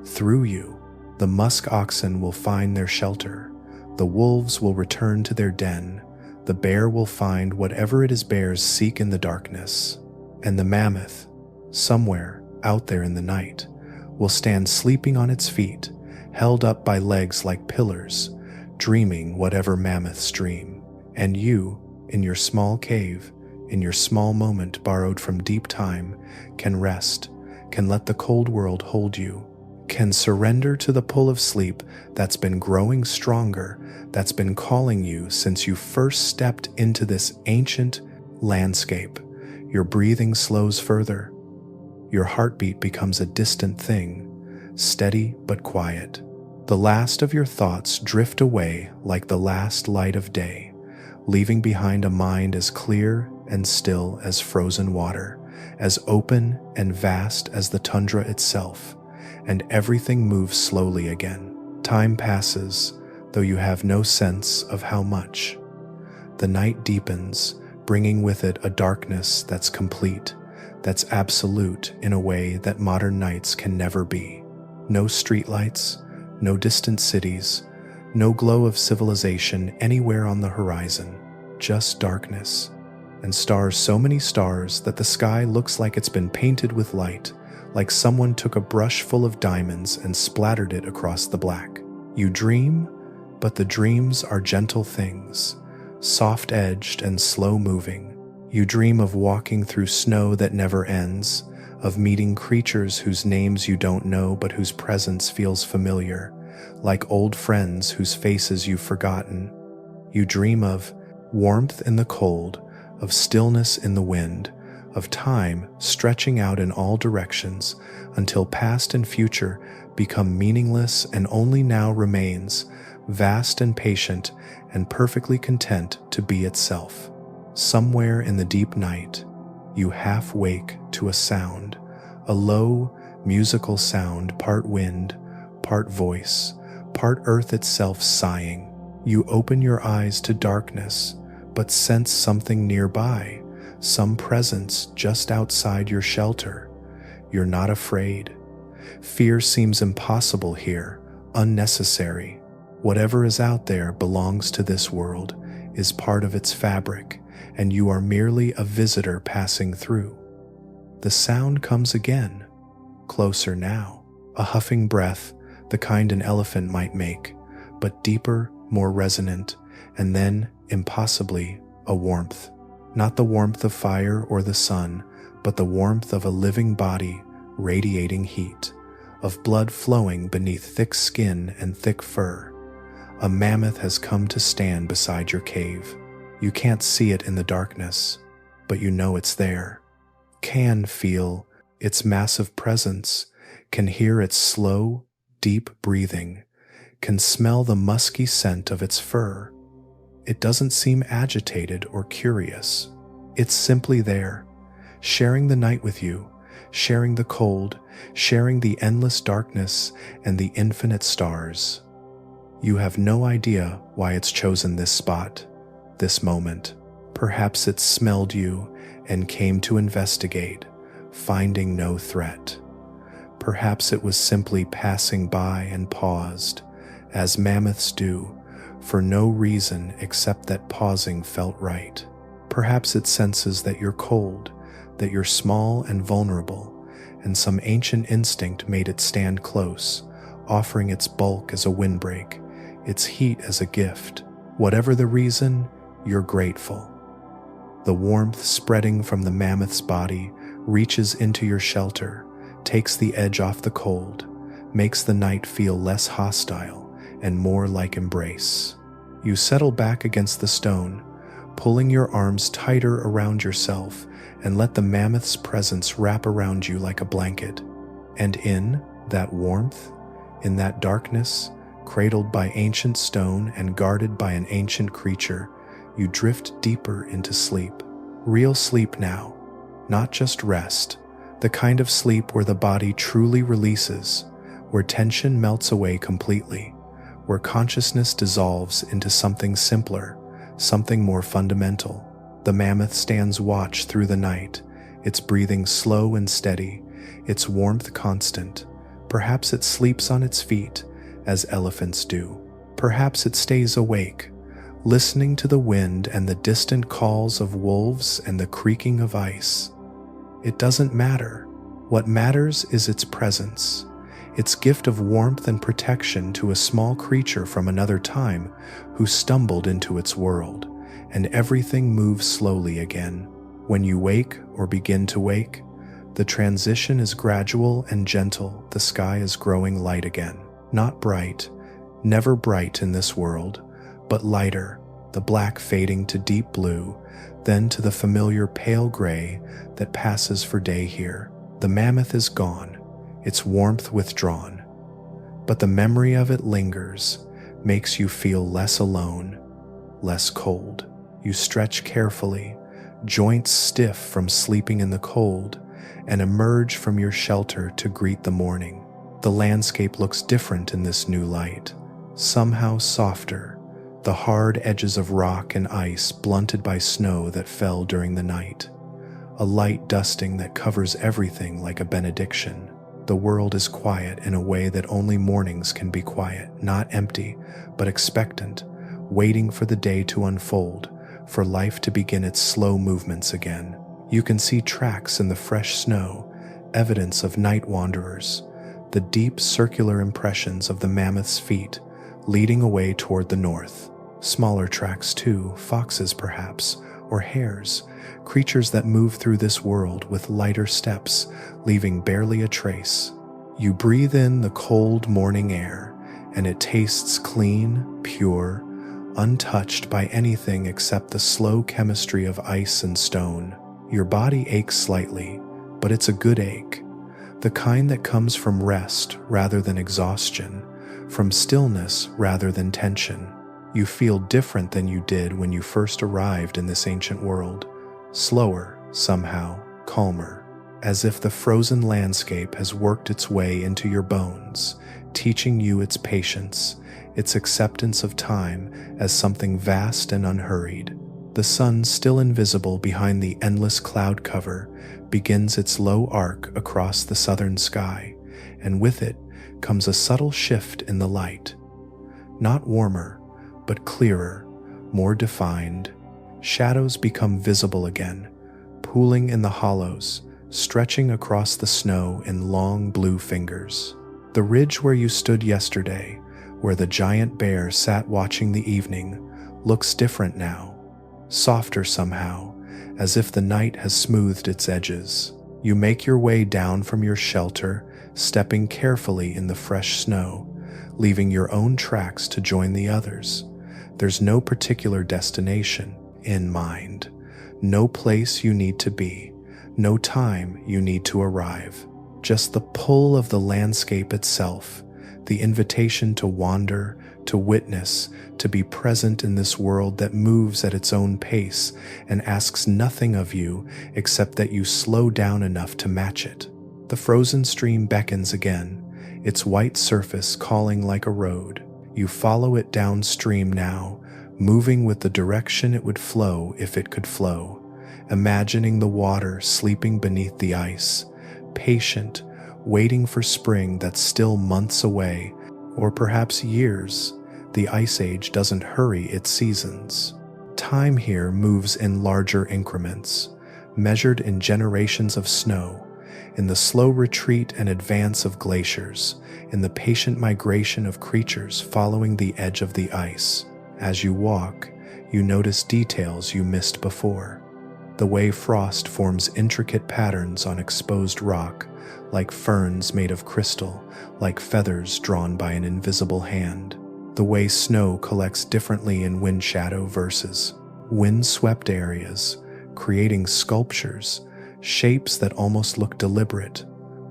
through you. The musk oxen will find their shelter. The wolves will return to their den. The bear will find whatever it is bears seek in the darkness. And the mammoth, somewhere out there in the night, will stand sleeping on its feet, held up by legs like pillars, dreaming whatever mammoths dream. And you, in your small cave, in your small moment borrowed from deep time, can rest, can let the cold world hold you, can surrender to the pull of sleep that's been growing stronger, that's been calling you since you first stepped into this ancient landscape. Your breathing slows further. Your heartbeat becomes a distant thing, steady but quiet. The last of your thoughts drift away like the last light of day, leaving behind a mind as clear and still as frozen water, as open and vast as the tundra itself, and everything moves slowly again. Time passes, though you have no sense of how much. The night deepens, bringing with it a darkness that's complete, that's absolute in a way that modern nights can never be. No streetlights, no distant cities, no glow of civilization anywhere on the horizon, just darkness. And stars, so many stars that the sky looks like it's been painted with light, like someone took a brush full of diamonds and splattered it across the black. You dream, but the dreams are gentle things, soft-edged and slow-moving. You dream of walking through snow that never ends, of meeting creatures whose names you don't know but whose presence feels familiar, like old friends whose faces you've forgotten. You dream of warmth in the cold, of stillness in the wind, of time stretching out in all directions until past and future become meaningless and only now remains, vast and patient and perfectly content to be itself. Somewhere in the deep night, you half wake to a sound, a low, musical sound, part wind, part voice, part earth itself sighing. You open your eyes to darkness, but sense something nearby, some presence just outside your shelter. You're not afraid. Fear seems impossible here, unnecessary. Whatever is out there belongs to this world, is part of its fabric, and you are merely a visitor passing through. The sound comes again, closer now, a huffing breath, the kind an elephant might make, but deeper, more resonant, and then, impossibly, a warmth. Not the warmth of fire or the sun, but the warmth of a living body radiating heat, of blood flowing beneath thick skin and thick fur. A mammoth has come to stand beside your cave. You can't see it in the darkness, but you know it's there. Can feel its massive presence, can hear its slow, deep breathing, can smell the musky scent of its fur. It doesn't seem agitated or curious. It's simply there, sharing the night with you, sharing the cold, sharing the endless darkness and the infinite stars. You have no idea why it's chosen this spot, this moment. Perhaps it smelled you and came to investigate, finding no threat. Perhaps it was simply passing by and paused, as mammoths do, for no reason except that pausing felt right. Perhaps it senses that you're cold, that you're small and vulnerable, and some ancient instinct made it stand close, offering its bulk as a windbreak, its heat as a gift. Whatever the reason, you're grateful. The warmth spreading from the mammoth's body reaches into your shelter, takes the edge off the cold, makes the night feel less hostile and more like embrace. You settle back against the stone, pulling your arms tighter around yourself and let the mammoth's presence wrap around you like a blanket. And in that warmth, in that darkness, cradled by ancient stone and guarded by an ancient creature, you drift deeper into sleep. Real sleep now, not just rest, the kind of sleep where the body truly releases, where tension melts away completely, where consciousness dissolves into something simpler, something more fundamental. The mammoth stands watch through the night, its breathing slow and steady, its warmth constant. Perhaps it sleeps on its feet, as elephants do. Perhaps it stays awake, listening to the wind and the distant calls of wolves and the creaking of ice. It doesn't matter. What matters is its presence, its gift of warmth and protection to a small creature from another time who stumbled into its world, and everything moves slowly again. When you wake or begin to wake, the transition is gradual and gentle. The sky is growing light again. Not bright, never bright in this world, but lighter, the black fading to deep blue, then to the familiar pale gray that passes for day here. The mammoth is gone, its warmth withdrawn, but the memory of it lingers, makes you feel less alone, less cold. You stretch carefully, joints stiff from sleeping in the cold, and emerge from your shelter to greet the morning. The landscape looks different in this new light, somehow softer, the hard edges of rock and ice blunted by snow that fell during the night. A light dusting that covers everything like a benediction. The world is quiet in a way that only mornings can be quiet, not empty, but expectant, waiting for the day to unfold, for life to begin its slow movements again. You can see tracks in the fresh snow, evidence of night wanderers, the deep circular impressions of the mammoth's feet leading away toward the north. Smaller tracks too, foxes perhaps, or hares, creatures that move through this world with lighter steps, leaving barely a trace. You breathe in the cold morning air, and it tastes clean, pure, untouched by anything except the slow chemistry of ice and stone. Your body aches slightly, but it's a good ache, the kind that comes from rest rather than exhaustion, from stillness rather than tension. You feel different than you did when you first arrived in this ancient world, slower, somehow, calmer, as if the frozen landscape has worked its way into your bones, teaching you its patience, its acceptance of time as something vast and unhurried. The sun, still invisible behind the endless cloud cover, begins its low arc across the southern sky, and with it comes a subtle shift in the light. Not warmer, but clearer, more defined. Shadows become visible again, pooling in the hollows, stretching across the snow in long blue fingers. The ridge where you stood yesterday, where the giant bear sat watching the evening, looks different now, softer somehow, as if the night has smoothed its edges. You make your way down from your shelter, stepping carefully in the fresh snow, leaving your own tracks to join the others. There's no particular destination in mind, no place you need to be, no time you need to arrive. Just the pull of the landscape itself, the invitation to wander, to witness, to be present in this world that moves at its own pace and asks nothing of you except that you slow down enough to match it. The frozen stream beckons again, its white surface calling like a road. You follow it downstream now, moving with the direction it would flow if it could flow, imagining the water sleeping beneath the ice, patient, waiting for spring that's still months away, or perhaps years. The ice age doesn't hurry its seasons. Time here moves in larger increments, measured in generations of snow, in the slow retreat and advance of glaciers, in the patient migration of creatures following the edge of the ice. As you walk, you notice details you missed before. The way frost forms intricate patterns on exposed rock, like ferns made of crystal, like feathers drawn by an invisible hand. The way snow collects differently in wind shadow versus wind-swept areas, creating sculptures, shapes that almost look deliberate,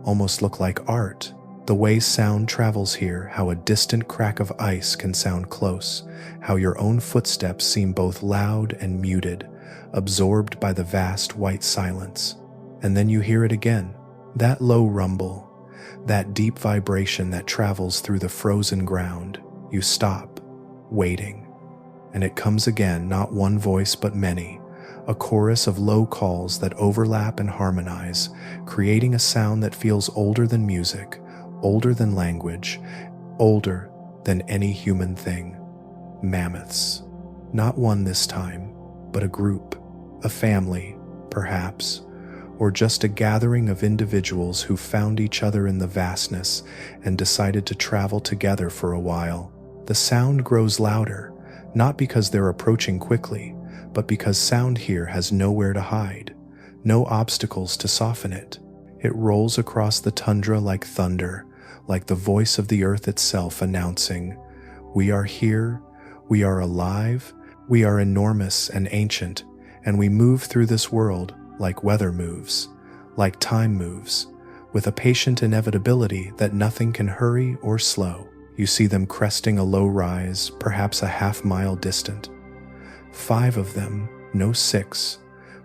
almost look like art. The way sound travels here, how a distant crack of ice can sound close, how your own footsteps seem both loud and muted, absorbed by the vast white silence. And then you hear it again, that low rumble, that deep vibration that travels through the frozen ground. You stop, waiting, and it comes again, not one voice but many, a chorus of low calls that overlap and harmonize, creating a sound that feels older than music, older than language, older than any human thing. Mammoths. Not one this time, but a group, a family, perhaps, or just a gathering of individuals who found each other in the vastness and decided to travel together for a while. The sound grows louder, not because they're approaching quickly, but because sound here has nowhere to hide, no obstacles to soften it. It rolls across the tundra like thunder, like the voice of the earth itself announcing, "We are here, we are alive, we are enormous and ancient, and we move through this world like weather moves, like time moves, with a patient inevitability that nothing can hurry or slow." You see them cresting a low rise, perhaps a half-mile distant. 5 of them, no 6,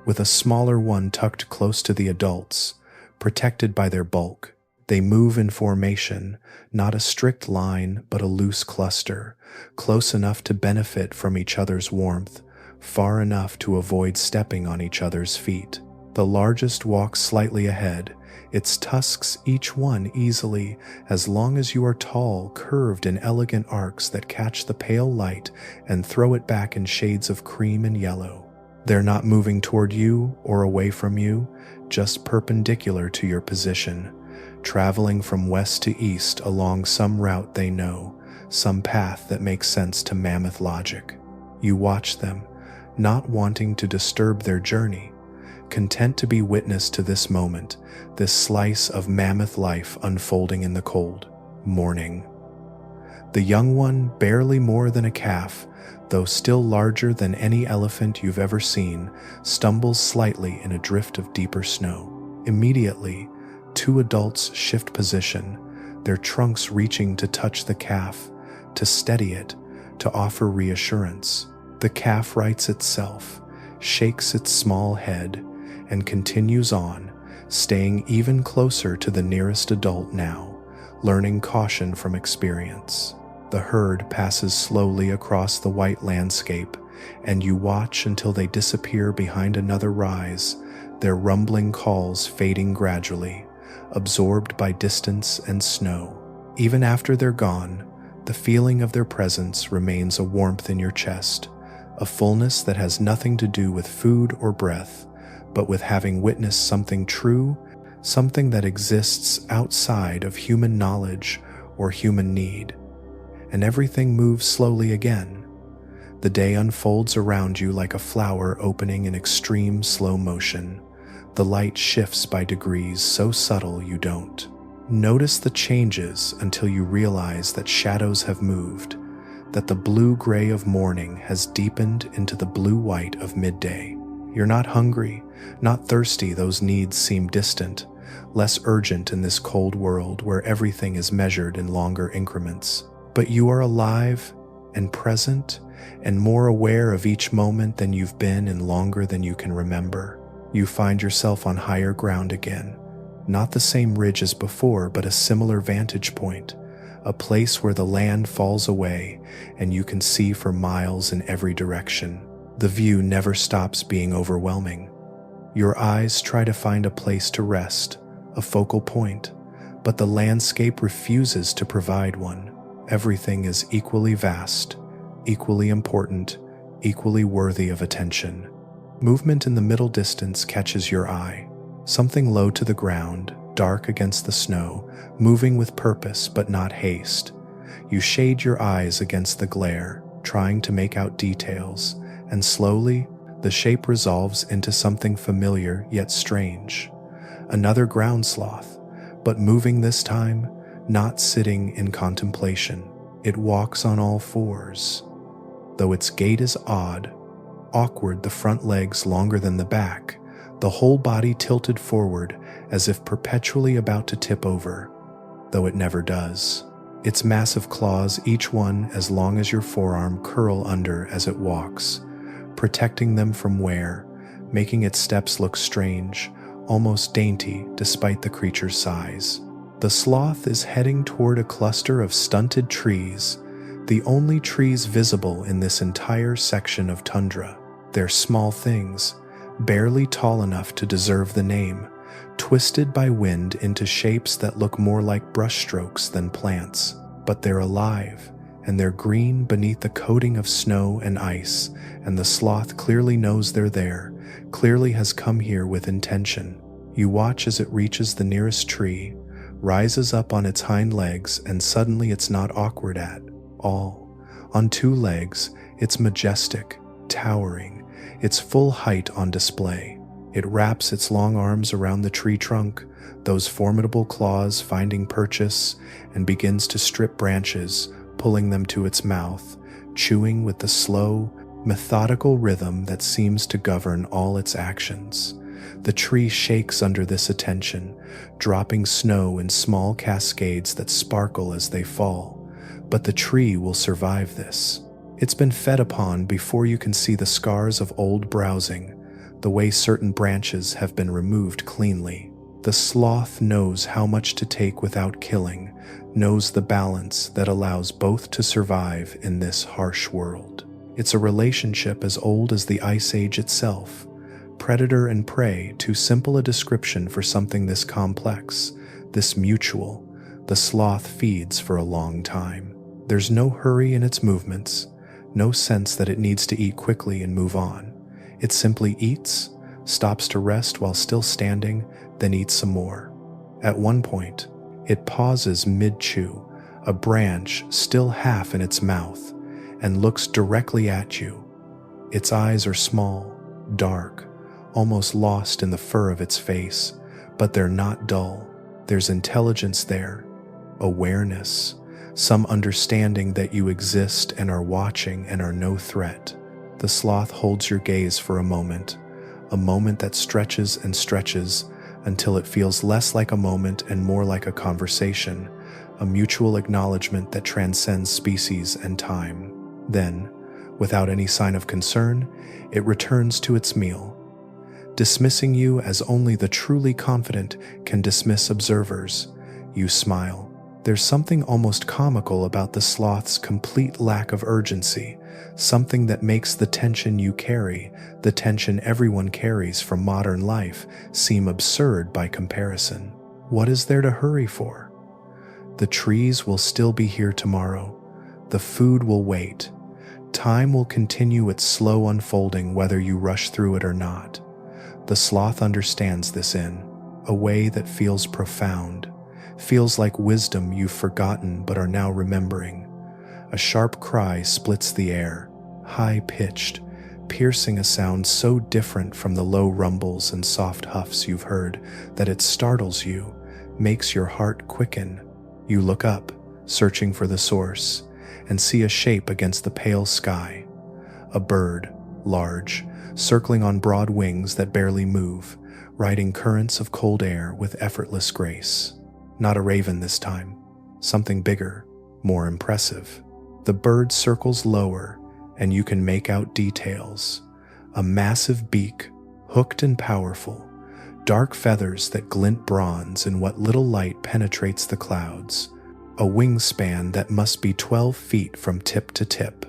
with a smaller one tucked close to the adults, protected by their bulk. They move in formation, not a strict line, but a loose cluster, close enough to benefit from each other's warmth, far enough to avoid stepping on each other's feet. The largest walks slightly ahead, its tusks each one easily, as long as you are tall, curved in elegant arcs that catch the pale light and throw it back in shades of cream and yellow. They're not moving toward you or away from you, just perpendicular to your position, traveling from west to east along some route they know, some path that makes sense to mammoth logic. You watch them, not wanting to disturb their journey, content to be witness to this moment, this slice of mammoth life unfolding in the cold morning. The young one, barely more than a calf, though still larger than any elephant you've ever seen, stumbles slightly in a drift of deeper snow. Immediately, 2 adults shift position, their trunks reaching to touch the calf, to steady it, to offer reassurance. The calf rights itself, shakes its small head, and continues on, staying even closer to the nearest adult now, learning caution from experience. The herd passes slowly across the white landscape, and you watch until they disappear behind another rise, their rumbling calls fading gradually, absorbed by distance and snow. Even after they're gone, the feeling of their presence remains a warmth in your chest, a fullness that has nothing to do with food or breath, but with having witnessed something true, something that exists outside of human knowledge or human need. And everything moves slowly again. The day unfolds around you like a flower opening in extreme slow motion. The light shifts by degrees so subtle you don't notice the changes until you realize that shadows have moved, that the blue-gray of morning has deepened into the blue-white of midday. You're not hungry, not thirsty, those needs seem distant, less urgent in this cold world where everything is measured in longer increments. But you are alive and present and more aware of each moment than you've been in longer than you can remember. You find yourself on higher ground again, not the same ridge as before, but a similar vantage point, a place where the land falls away and you can see for miles in every direction. The view never stops being overwhelming. Your eyes try to find a place to rest, a focal point, but the landscape refuses to provide one. Everything is equally vast, equally important, equally worthy of attention. Movement in the middle distance catches your eye. Something low to the ground, dark against the snow, moving with purpose but not haste. You shade your eyes against the glare, trying to make out details, and slowly, the shape resolves into something familiar yet strange. Another ground sloth, but moving this time, not sitting in contemplation. It walks on all fours. Though its gait is odd, awkward, the front legs longer than the back, the whole body tilted forward as if perpetually about to tip over, though it never does. Its massive claws, each one as long as your forearm, curl under as it walks, protecting them from wear, making its steps look strange, almost dainty despite the creature's size. The sloth is heading toward a cluster of stunted trees, the only trees visible in this entire section of tundra. They're small things, barely tall enough to deserve the name, twisted by wind into shapes that look more like brushstrokes than plants. But they're alive, and they're green beneath the coating of snow and ice, and the sloth clearly knows they're there, clearly has come here with intention. You watch as it reaches the nearest tree, rises up on its hind legs, and suddenly it's not awkward at all. On two legs, it's majestic, towering, its full height on display. It wraps its long arms around the tree trunk, those formidable claws finding purchase, and begins to strip branches, pulling them to its mouth, chewing with the slow, methodical rhythm that seems to govern all its actions. The tree shakes under this attention, dropping snow in small cascades that sparkle as they fall. But the tree will survive this. It's been fed upon before you can see the scars of old browsing, the way certain branches have been removed cleanly. The sloth knows how much to take without killing, knows the balance that allows both to survive in this harsh world. It's a relationship as old as the Ice Age itself. Predator and prey, too simple a description for something this complex, this mutual. The sloth feeds for a long time. There's no hurry in its movements, no sense that it needs to eat quickly and move on. It simply eats, stops to rest while still standing, then eats some more. At one point, it pauses mid-chew, a branch still half in its mouth, and looks directly at you. Its eyes are small, dark, almost lost in the fur of its face, but they're not dull. There's intelligence there, awareness, some understanding that you exist and are watching and are no threat. The sloth holds your gaze for a moment that stretches and stretches until it feels less like a moment and more like a conversation, a mutual acknowledgement that transcends species and time. Then, without any sign of concern, it returns to its meal, dismissing you as only the truly confident can dismiss observers. You smile. There's something almost comical about the sloth's complete lack of urgency, something that makes the tension you carry, the tension everyone carries from modern life, seem absurd by comparison. What is there to hurry for? The trees will still be here tomorrow. The food will wait. Time will continue its slow unfolding whether you rush through it or not. The sloth understands this in a way that feels profound, feels like wisdom you've forgotten but are now remembering. A sharp cry splits the air, high-pitched, piercing a sound so different from the low rumbles and soft huffs you've heard that it startles you, makes your heart quicken. You look up, searching for the source, and see a shape against the pale sky. A bird, large, circling on broad wings that barely move, riding currents of cold air with effortless grace. Not a raven this time, something bigger, more impressive. The bird circles lower, and you can make out details. A massive beak, hooked and powerful, dark feathers that glint bronze in what little light penetrates the clouds, a wingspan that must be 12 feet from tip to tip,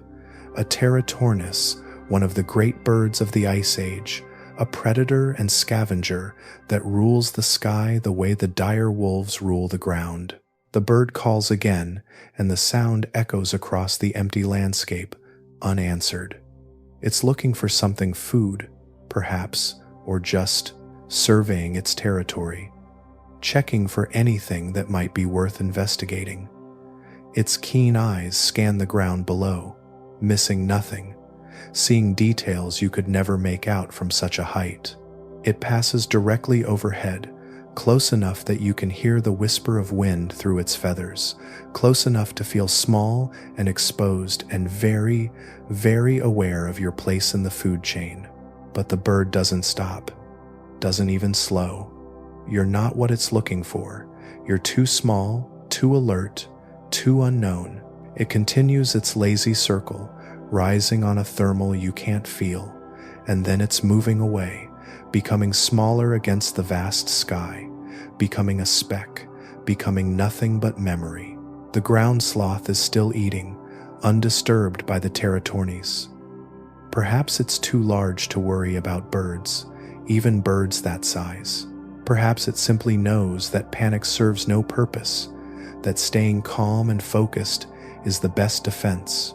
a Teratornis, one of the great birds of the Ice Age, a predator and scavenger that rules the sky the way the dire wolves rule the ground. The bird calls again, and the sound echoes across the empty landscape, unanswered. It's looking for something, food, perhaps, or just surveying its territory, checking for anything that might be worth investigating. Its keen eyes scan the ground below, missing nothing, seeing details you could never make out from such a height. It passes directly overhead, close enough that you can hear the whisper of wind through its feathers, close enough to feel small and exposed and very, very aware of your place in the food chain. But the bird doesn't stop. doesn't even slow. You're not what it's looking for. You're too small, too alert, too unknown. It continues its lazy circle, rising on a thermal you can't feel, and then it's moving away, becoming smaller against the vast sky, becoming a speck, becoming nothing but memory. The ground sloth is still eating, undisturbed by the territornies. Perhaps it's too large to worry about birds, even birds that size. Perhaps it simply knows that panic serves no purpose, that staying calm and focused is the best defense.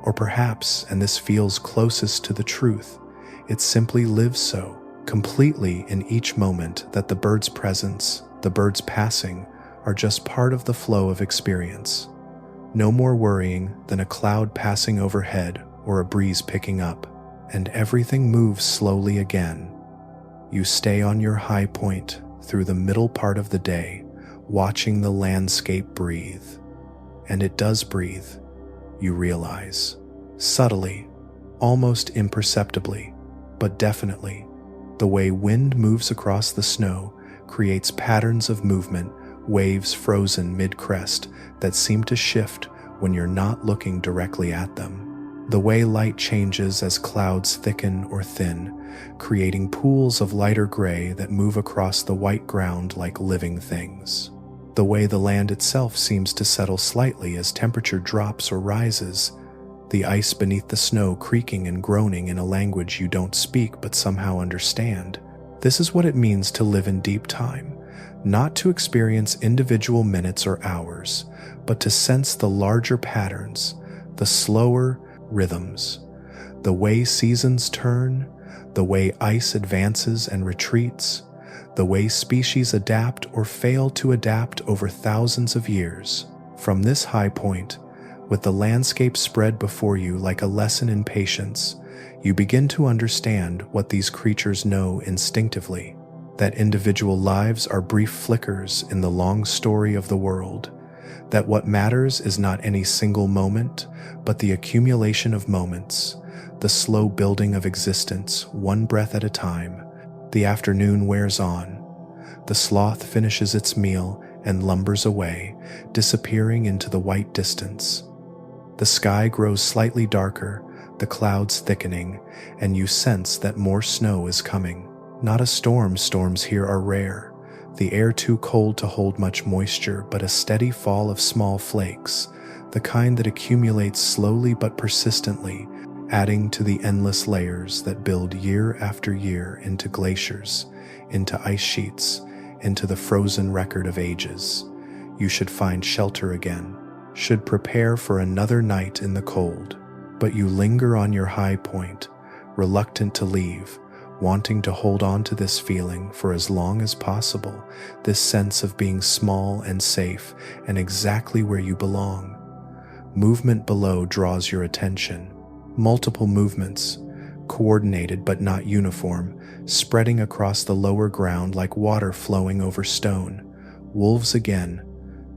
Or perhaps, and this feels closest to the truth, it simply lives so, completely in each moment, that the bird's presence, the bird's passing, are just part of the flow of experience. No more worrying than a cloud passing overhead or a breeze picking up, and everything moves slowly again. You stay on your high point through the middle part of the day, watching the landscape breathe. And it does breathe, you realize. Subtly, almost imperceptibly, but definitely. The way wind moves across the snow creates patterns of movement, waves frozen mid-crest that seem to shift when you're not looking directly at them. The way light changes as clouds thicken or thin, creating pools of lighter gray that move across the white ground like living things. The way the land itself seems to settle slightly as temperature drops or rises, the ice beneath the snow creaking and groaning in a language you don't speak but somehow understand. This is what it means to live in deep time, not to experience individual minutes or hours, but to sense the larger patterns, the slower rhythms, the way seasons turn, the way ice advances and retreats, the way species adapt or fail to adapt over thousands of years. From this high point, with the landscape spread before you like a lesson in patience, you begin to understand what these creatures know instinctively, that individual lives are brief flickers in the long story of the world, that what matters is not any single moment, but the accumulation of moments, the slow building of existence, one breath at a time. The afternoon wears on. The sloth finishes its meal and lumbers away, disappearing into the white distance. The sky grows slightly darker, the clouds thickening, and you sense that more snow is coming. Not a storm. Storms here are rare. The air too cold to hold much moisture, but a steady fall of small flakes, the kind that accumulates slowly but persistently, adding to the endless layers that build year after year into glaciers, into ice sheets, into the frozen record of ages. You should find shelter again, should prepare for another night in the cold, but you linger on your high point, reluctant to leave, wanting to hold on to this feeling for as long as possible, this sense of being small and safe and exactly where you belong. Movement below draws your attention. Multiple movements, coordinated but not uniform, spreading across the lower ground like water flowing over stone. Wolves again,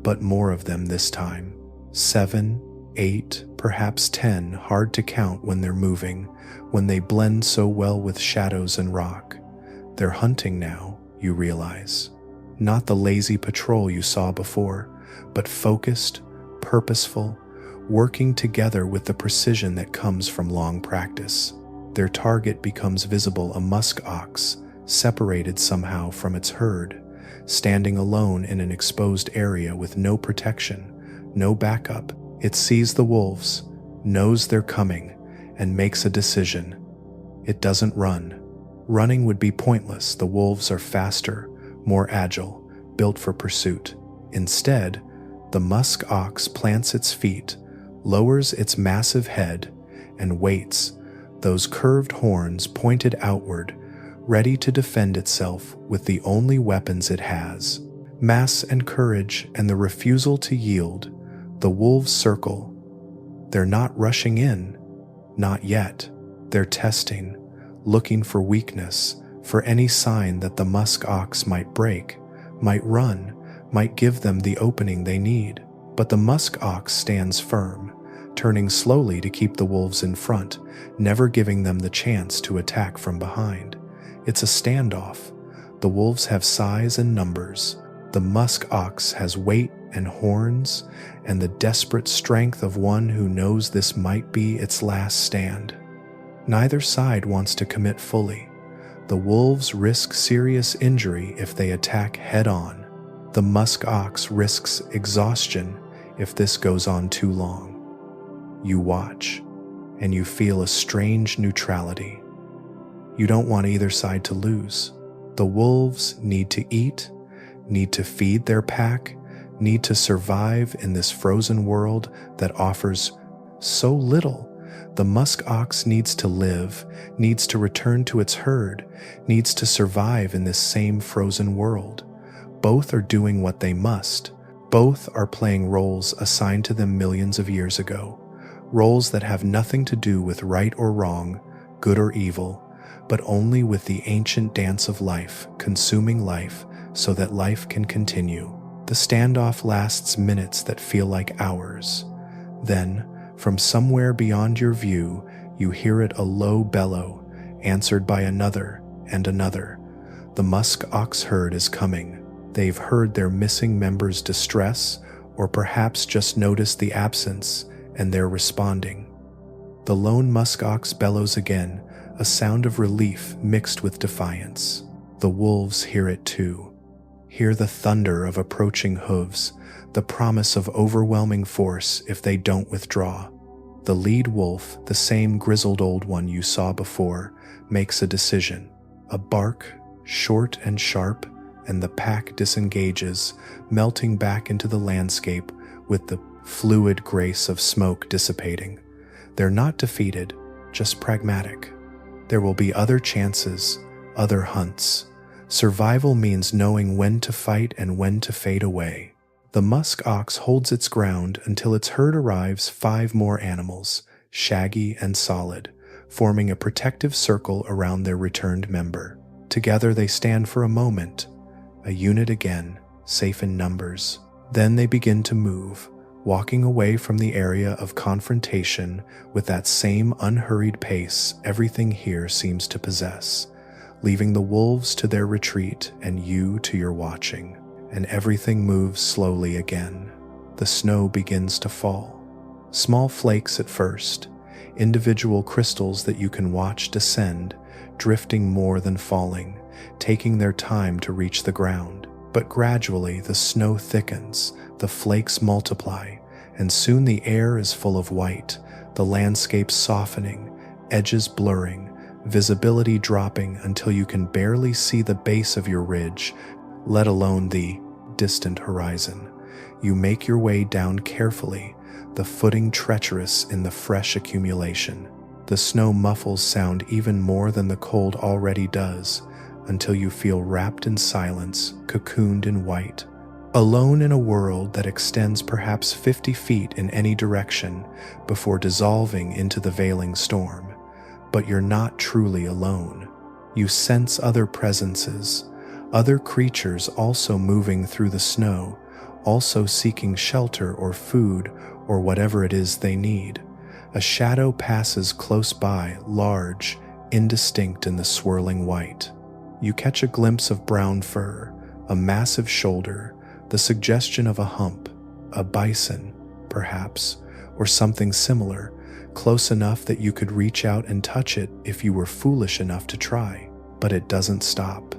but more of them this time. 7, 8, perhaps 10, hard to count when they're moving, when they blend so well with shadows and rock. They're hunting now, you realize. Not the lazy patrol you saw before, but focused, purposeful, working together with the precision that comes from long practice. Their target becomes visible, a musk ox, separated somehow from its herd, standing alone in an exposed area with no protection, no backup. It sees the wolves, knows they're coming, and makes a decision. It doesn't run. Running would be pointless. The wolves are faster, more agile, built for pursuit. Instead, the musk ox plants its feet, lowers its massive head, and waits, those curved horns pointed outward, ready to defend itself with the only weapons it has. Mass and courage and the refusal to yield. The wolves circle. They're not rushing in. Not yet. They're testing, looking for weakness, for any sign that the musk ox might break, might run, might give them the opening they need. But the musk ox stands firm, turning slowly to keep the wolves in front, never giving them the chance to attack from behind. It's a standoff, The wolves have size and numbers. The musk ox has weight and horns, and the desperate strength of one who knows this might be its last stand. Neither side wants to commit fully. The wolves risk serious injury if they attack head-on. The musk ox risks exhaustion if this goes on too long. You watch, and you feel a strange neutrality. You don't want either side to lose. The wolves need to eat, need to feed their pack, need to survive in this frozen world that offers so little. The musk ox needs to live, needs to return to its herd, needs to survive in this same frozen world. Both are doing what they must. Both are playing roles assigned to them millions of years ago. Roles that have nothing to do with right or wrong, good or evil, but only with the ancient dance of life, consuming life so that life can continue. The standoff lasts minutes that feel like hours. Then, from somewhere beyond your view, you hear it a low bellow, answered by another and another. The musk ox herd is coming. They've heard their missing members' distress, or perhaps just noticed the absence, and they're responding. The lone musk ox bellows again, a sound of relief mixed with defiance. The wolves hear it too. Hear the thunder of approaching hooves, the promise of overwhelming force if they don't withdraw. The lead wolf, the same grizzled old one you saw before, makes a decision. A bark, short and sharp, and the pack disengages, melting back into the landscape with the fluid grace of smoke dissipating. They're not defeated, just pragmatic. There will be other chances, other hunts. Survival means knowing when to fight and when to fade away. The musk ox holds its ground until its herd arrives 5 more animals, shaggy and solid, forming a protective circle around their returned member. Together they stand for a moment, a unit again, safe in numbers. Then they begin to move, walking away from the area of confrontation with that same unhurried pace everything here seems to possess, leaving the wolves to their retreat and you to your watching. And everything moves slowly again. The snow begins to fall. Small flakes at first, individual crystals that you can watch descend, drifting more than falling, taking their time to reach the ground. But gradually the snow thickens, the flakes multiply, and soon the air is full of white, the landscape softening, edges blurring, visibility dropping until you can barely see the base of your ridge, let alone the distant horizon. You make your way down carefully, the footing treacherous in the fresh accumulation. The snow muffles sound even more than the cold already does, until you feel wrapped in silence, cocooned in white. Alone in a world that extends perhaps 50 feet in any direction before dissolving into the veiling storm. But you're not truly alone. You sense other presences, other creatures also moving through the snow, also seeking shelter or food or whatever it is they need. A shadow passes close by, large, indistinct in the swirling white. You catch a glimpse of brown fur, a massive shoulder, the suggestion of a hump, a bison, perhaps, or something similar, close enough that you could reach out and touch it if you were foolish enough to try. But it doesn't stop,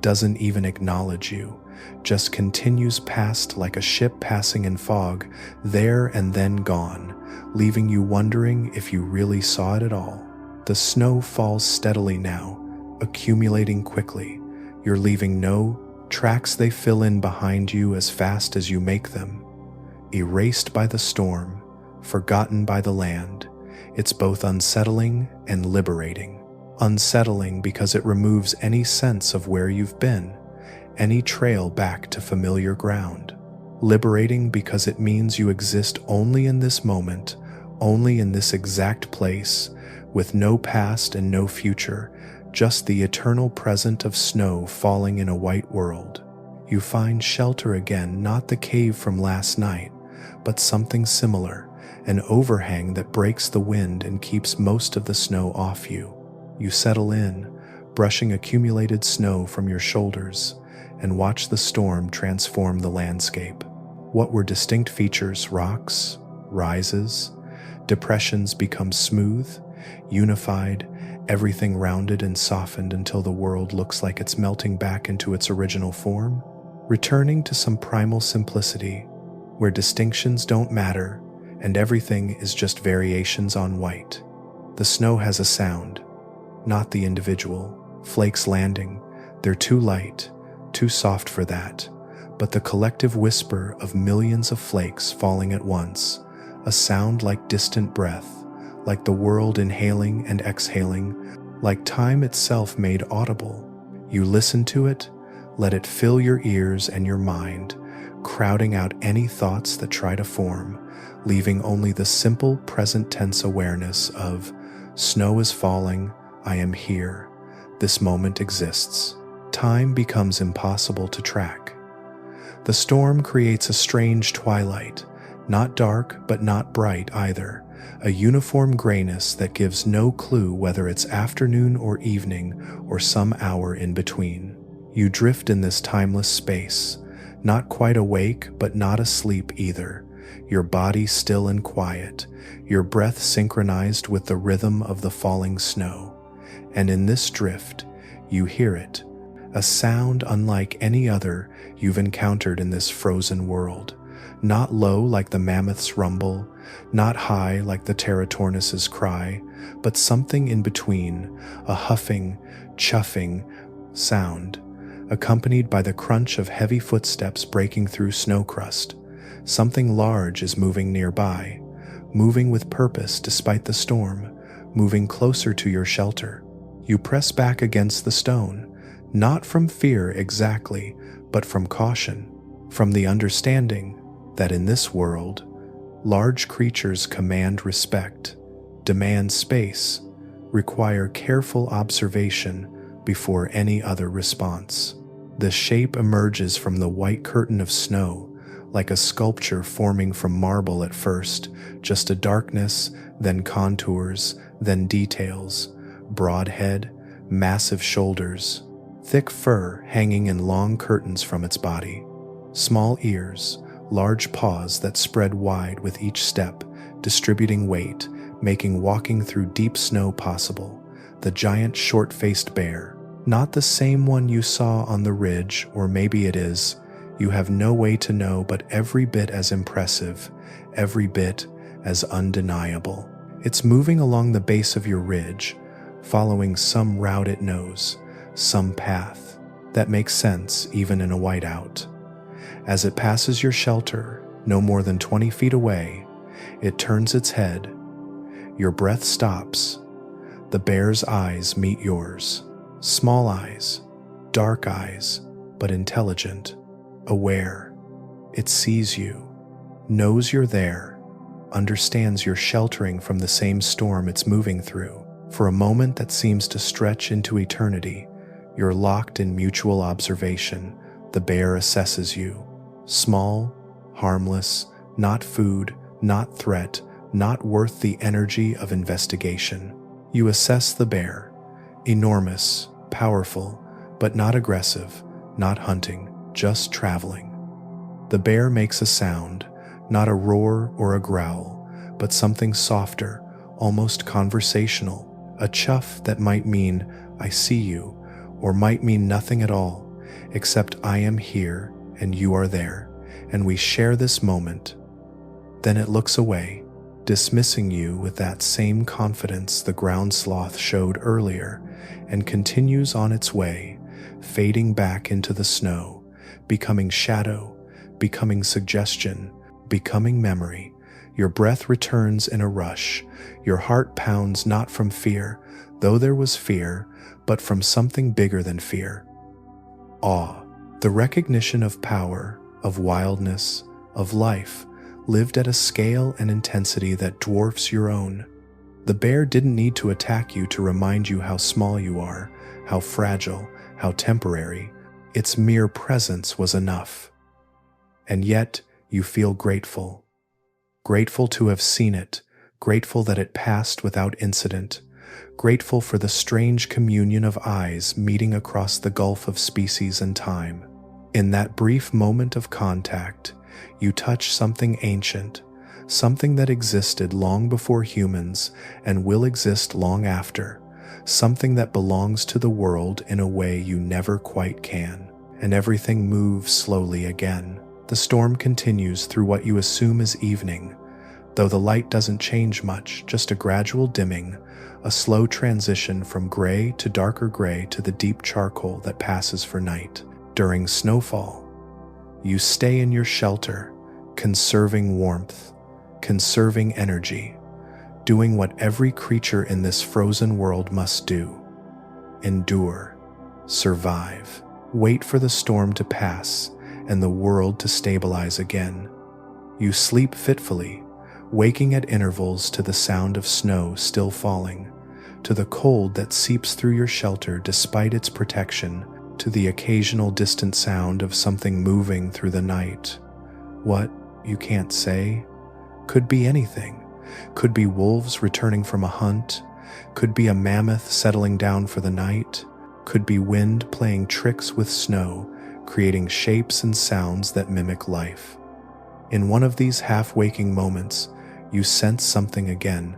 doesn't even acknowledge you, just continues past like a ship passing in fog, there and then gone, leaving you wondering if you really saw it at all. The snow falls steadily now, accumulating quickly. You're leaving no tracks. They fill in behind you as fast as you make them. Erased by the storm, forgotten by the land. It's both unsettling and liberating. Unsettling because it removes any sense of where you've been, any trail back to familiar ground. Liberating because it means you exist only in this moment, only in this exact place, with no past and no future, just the eternal present of snow falling in a white world. You find shelter again, not the cave from last night, but something similar, an overhang that breaks the wind and keeps most of the snow off you. You settle in, brushing accumulated snow from your shoulders, and watch the storm transform the landscape. What were distinct features, rocks, rises, depressions become smooth, unified, everything rounded and softened until the world looks like it's melting back into its original form, returning to some primal simplicity where distinctions don't matter and everything is just variations on white. The snow has a sound, not the individual. Flakes landing, they're too light, too soft for that, but the collective whisper of millions of flakes falling at once, a sound like distant breath, like the world inhaling and exhaling, like time itself made audible. You listen to it, let it fill your ears and your mind, crowding out any thoughts that try to form, leaving only the simple present tense awareness of, snow is falling, I am here, this moment exists. Time becomes impossible to track. The storm creates a strange twilight, not dark but not bright either, a uniform grayness that gives no clue whether it's afternoon or evening or some hour in between. You drift in this timeless space, not quite awake but not asleep either, your body still and quiet, your breath synchronized with the rhythm of the falling snow. And in this drift, you hear it, a sound unlike any other you've encountered in this frozen world. Not low like the mammoth's rumble, not high like the Teratornus's cry, but something in between, a huffing, chuffing sound, accompanied by the crunch of heavy footsteps breaking through snow crust. Something large is moving nearby, moving with purpose despite the storm, moving closer to your shelter. You press back against the stone, not from fear exactly, but from caution, from the understanding that in this world, large creatures command respect, demand space, require careful observation before any other response. The shape emerges from the white curtain of snow, like a sculpture forming from marble at first, just a darkness, then contours, then details, broad head, massive shoulders, thick fur hanging in long curtains from its body, small ears, large paws that spread wide with each step, distributing weight, making walking through deep snow possible. The giant short-faced bear, not the same one you saw on the ridge, or maybe it is, you have no way to know, but every bit as impressive, every bit as undeniable. It's moving along the base of your ridge, following some route it knows, some path that makes sense even in a whiteout. As it passes your shelter, no more than 20 feet away, it turns its head. Your breath stops. The bear's eyes meet yours. Small eyes, dark eyes, but intelligent, aware. It sees you, knows you're there, understands you're sheltering from the same storm it's moving through. For a moment that seems to stretch into eternity, you're locked in mutual observation. The bear assesses you. Small, harmless, not food, not threat, not worth the energy of investigation. You assess the bear. Enormous, powerful, but not aggressive, not hunting, just traveling. The bear makes a sound, not a roar or a growl, but something softer, almost conversational, a chuff that might mean, I see you, or might mean nothing at all, except I am here and you are there, and we share this moment. Then it looks away, dismissing you with that same confidence the ground sloth showed earlier, and continues on its way, fading back into the snow, becoming shadow, becoming suggestion, becoming memory. Your breath returns in a rush. Your heart pounds not from fear, though there was fear, but from something bigger than fear. Awe, the recognition of power, of wildness, of life, lived at a scale and intensity that dwarfs your own. The bear didn't need to attack you to remind you how small you are, how fragile, how temporary. Its mere presence was enough. And yet, you feel grateful. Grateful to have seen it, grateful that it passed without incident, grateful for the strange communion of eyes meeting across the gulf of species and time. In that brief moment of contact, you touch something ancient, something that existed long before humans and will exist long after, something that belongs to the world in a way you never quite can. And everything moves slowly again. The storm continues through what you assume is evening, though the light doesn't change much, just a gradual dimming, a slow transition from gray to darker gray to the deep charcoal that passes for night. During snowfall, you stay in your shelter, conserving warmth, conserving energy, doing what every creature in this frozen world must do: endure, survive, wait for the storm to pass and the world to stabilize again. You sleep fitfully, waking at intervals to the sound of snow still falling, to the cold that seeps through your shelter despite its protection, to the occasional distant sound of something moving through the night. What, you can't say? Could be anything. Could be wolves returning from a hunt. Could be a mammoth settling down for the night. Could be wind playing tricks with snow, creating shapes and sounds that mimic life. In one of these half-waking moments, you sense something again.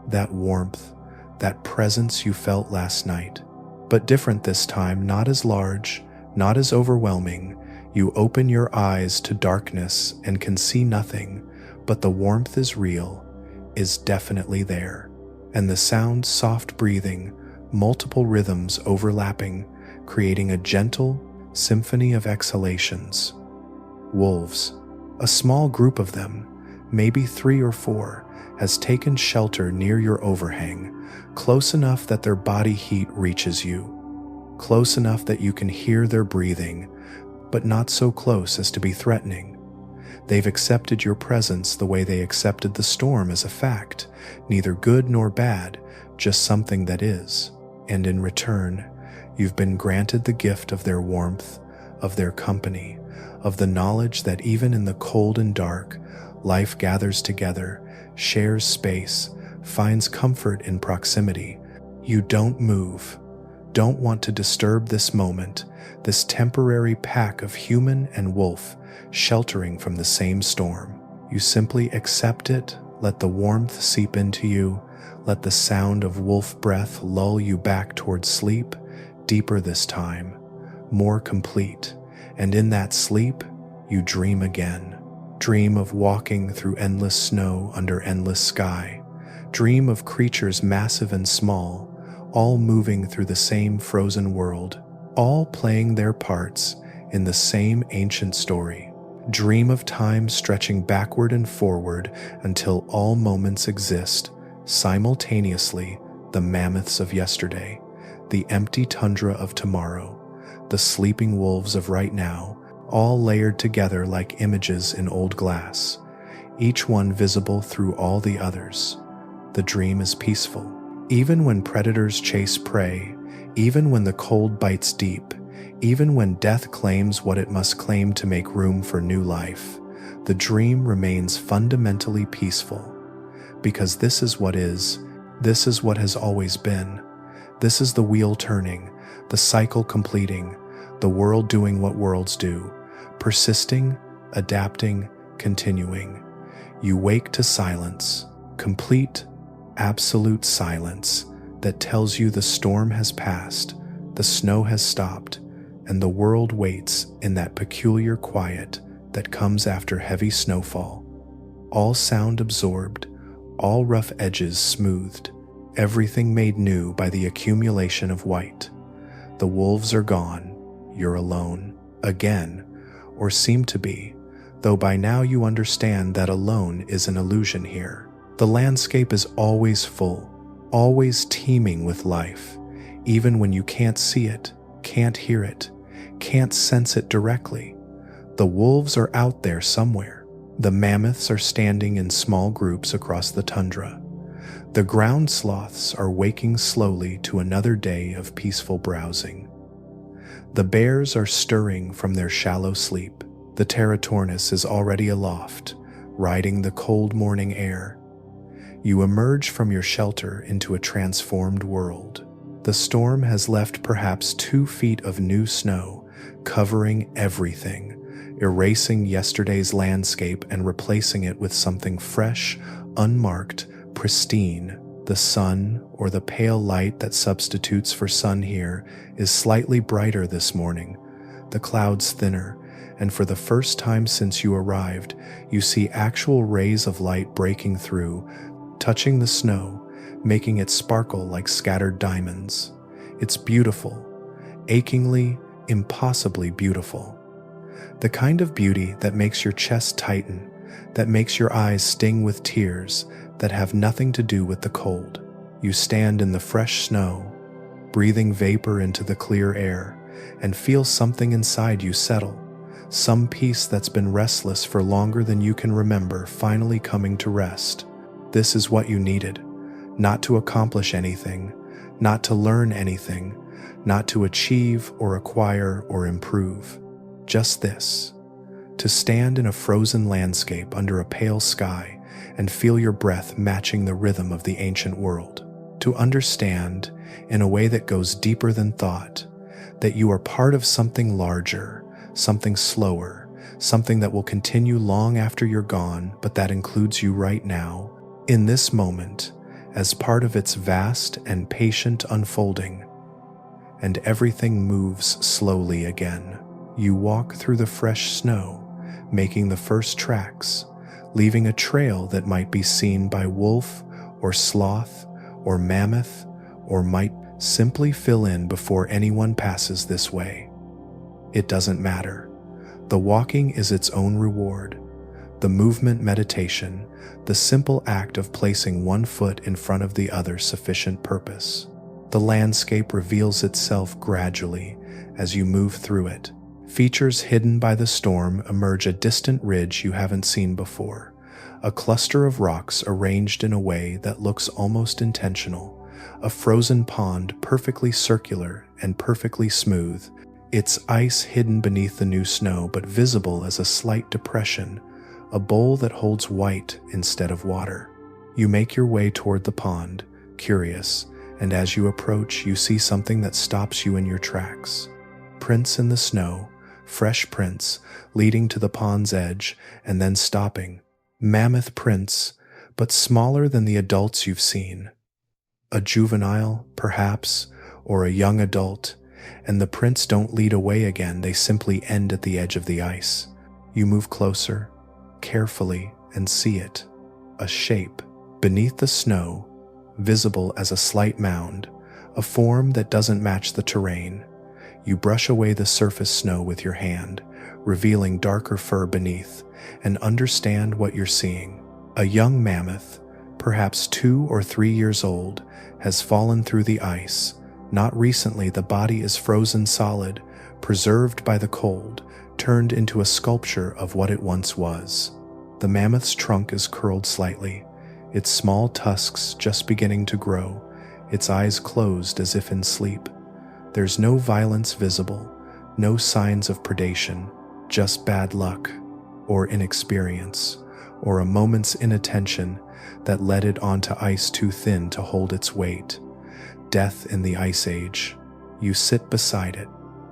That warmth, that presence you felt last night. But different this time, not as large, not as overwhelming. You open your eyes to darkness and can see nothing, but the warmth is real, is definitely there. And the sound, soft breathing, multiple rhythms overlapping, creating a gentle symphony of exhalations. Wolves, a small group of them, maybe 3 or 4, has taken shelter near your overhang, close enough that their body heat reaches you, close enough that you can hear their breathing, but not so close as to be threatening. They've accepted your presence the way they accepted the storm as a fact, neither good nor bad, just something that is. And in return, you've been granted the gift of their warmth, of their company, of the knowledge that even in the cold and dark, life gathers together, shares space, finds comfort in proximity. You don't move, don't want to disturb this moment, this temporary pack of human and wolf sheltering from the same storm. You simply accept it, let the warmth seep into you, let the sound of wolf breath lull you back towards sleep, deeper this time, more complete. And in that sleep, you dream again. Dream of walking through endless snow under endless sky. Dream of creatures massive and small, all moving through the same frozen world, all playing their parts in the same ancient story. Dream of time stretching backward and forward until all moments exist, simultaneously, the mammoths of yesterday, the empty tundra of tomorrow, the sleeping wolves of right now, all layered together like images in old glass, each one visible through all the others. The dream is peaceful. Even when predators chase prey, even when the cold bites deep, even when death claims what it must claim to make room for new life, the dream remains fundamentally peaceful. Because this is what is, this is what has always been. This is the wheel turning, the cycle completing, the world doing what worlds do, persisting, adapting, continuing. You wake to silence, complete, absolute silence that tells you the storm has passed, the snow has stopped, and the world waits in that peculiar quiet that comes after heavy snowfall. All sound absorbed, all rough edges smoothed, everything made new by the accumulation of white. The wolves are gone, you're alone, again, or seem to be, though by now you understand that alone is an illusion here. The landscape is always full, always teeming with life, even when you can't see it, can't hear it, can't sense it directly. The wolves are out there somewhere. The mammoths are standing in small groups across the tundra. The ground sloths are waking slowly to another day of peaceful browsing. The bears are stirring from their shallow sleep. The pterotornis is already aloft, riding the cold morning air. You emerge from your shelter into a transformed world. The storm has left perhaps 2 feet of new snow, covering everything, erasing yesterday's landscape and replacing it with something fresh, unmarked, pristine. The sun, or the pale light that substitutes for sun here, is slightly brighter this morning, the clouds thinner, and for the first time since you arrived, you see actual rays of light breaking through, touching the snow, making it sparkle like scattered diamonds. It's beautiful, achingly, impossibly beautiful. The kind of beauty that makes your chest tighten, that makes your eyes sting with tears that have nothing to do with the cold. You stand in the fresh snow, breathing vapor into the clear air, and feel something inside you settle, some peace that's been restless for longer than you can remember finally coming to rest. This is what you needed, not to accomplish anything, not to learn anything, not to achieve or acquire or improve. Just this, to stand in a frozen landscape under a pale sky and feel your breath matching the rhythm of the ancient world. To understand, in a way that goes deeper than thought, that you are part of something larger, something slower, something that will continue long after you're gone, but that includes you right now, in this moment, as part of its vast and patient unfolding. And everything moves slowly again. You walk through the fresh snow, making the first tracks, leaving a trail that might be seen by wolf or sloth or mammoth, or might simply fill in before anyone passes this way. It doesn't matter. The walking is its own reward. The movement meditation, the simple act of placing one foot in front of the other sufficient purpose. The landscape reveals itself gradually as you move through it. Features hidden by the storm emerge: a distant ridge you haven't seen before, a cluster of rocks arranged in a way that looks almost intentional, a frozen pond perfectly circular and perfectly smooth, its ice hidden beneath the new snow but visible as a slight depression, a bowl that holds white instead of water. You make your way toward the pond, curious, and as you approach, you see something that stops you in your tracks. Prints in the snow, fresh prints leading to the pond's edge and then stopping. Mammoth prints, but smaller than the adults you've seen. A juvenile, perhaps, or a young adult, and the prints don't lead away again, they simply end at the edge of the ice. You move closer, carefully, and see it. A shape beneath the snow, visible as a slight mound, a form that doesn't match the terrain. You brush away the surface snow with your hand, revealing darker fur beneath, and understand what you're seeing. A young mammoth, perhaps 2 or 3 years old, has fallen through the ice. Not recently, the body is frozen solid, preserved by the cold, turned into a sculpture of what it once was. The mammoth's trunk is curled slightly, its small tusks just beginning to grow, its eyes closed as if in sleep. There's no violence visible, no signs of predation, just bad luck, or inexperience, or a moment's inattention that led it onto ice too thin to hold its weight. Death in the Ice Age. You sit beside it,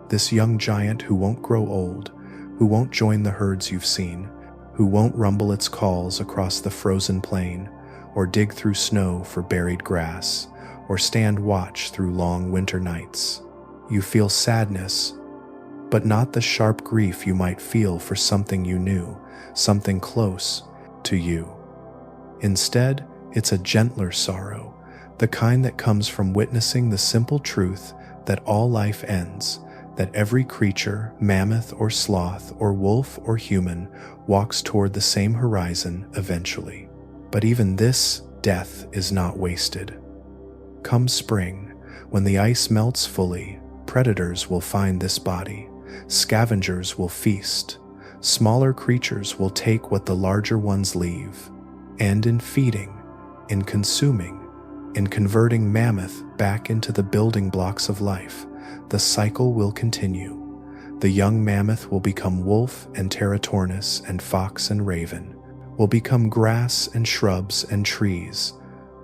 this young giant who won't grow old, who won't join the herds you've seen, who won't rumble its calls across the frozen plain, or dig through snow for buried grass, or stand watch through long winter nights. You feel sadness, but not the sharp grief you might feel for something you knew, something close to you. Instead, it's a gentler sorrow, the kind that comes from witnessing the simple truth that all life ends, that every creature, mammoth or sloth or wolf or human, walks toward the same horizon eventually. But even this death is not wasted. Come spring, when the ice melts fully, predators will find this body, scavengers will feast, smaller creatures will take what the larger ones leave, and in feeding, in consuming, in converting mammoth back into the building blocks of life, the cycle will continue. The young mammoth will become wolf and territornis and fox and raven, will become grass and shrubs and trees,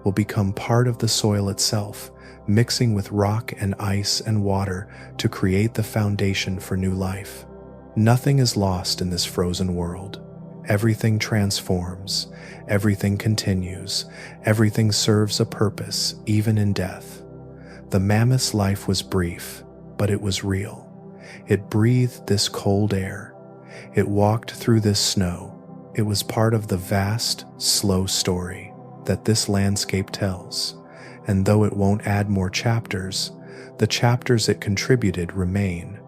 will become part of the soil itself, mixing with rock and ice and water to create the foundation for new life. Nothing is lost in this frozen world. Everything transforms, everything continues, everything serves a purpose, even in death. The mammoth's life was brief, but it was real. It breathed this cold air. It walked through this snow. It was part of the vast, slow story that this landscape tells. And though it won't add more chapters, the chapters it contributed remain,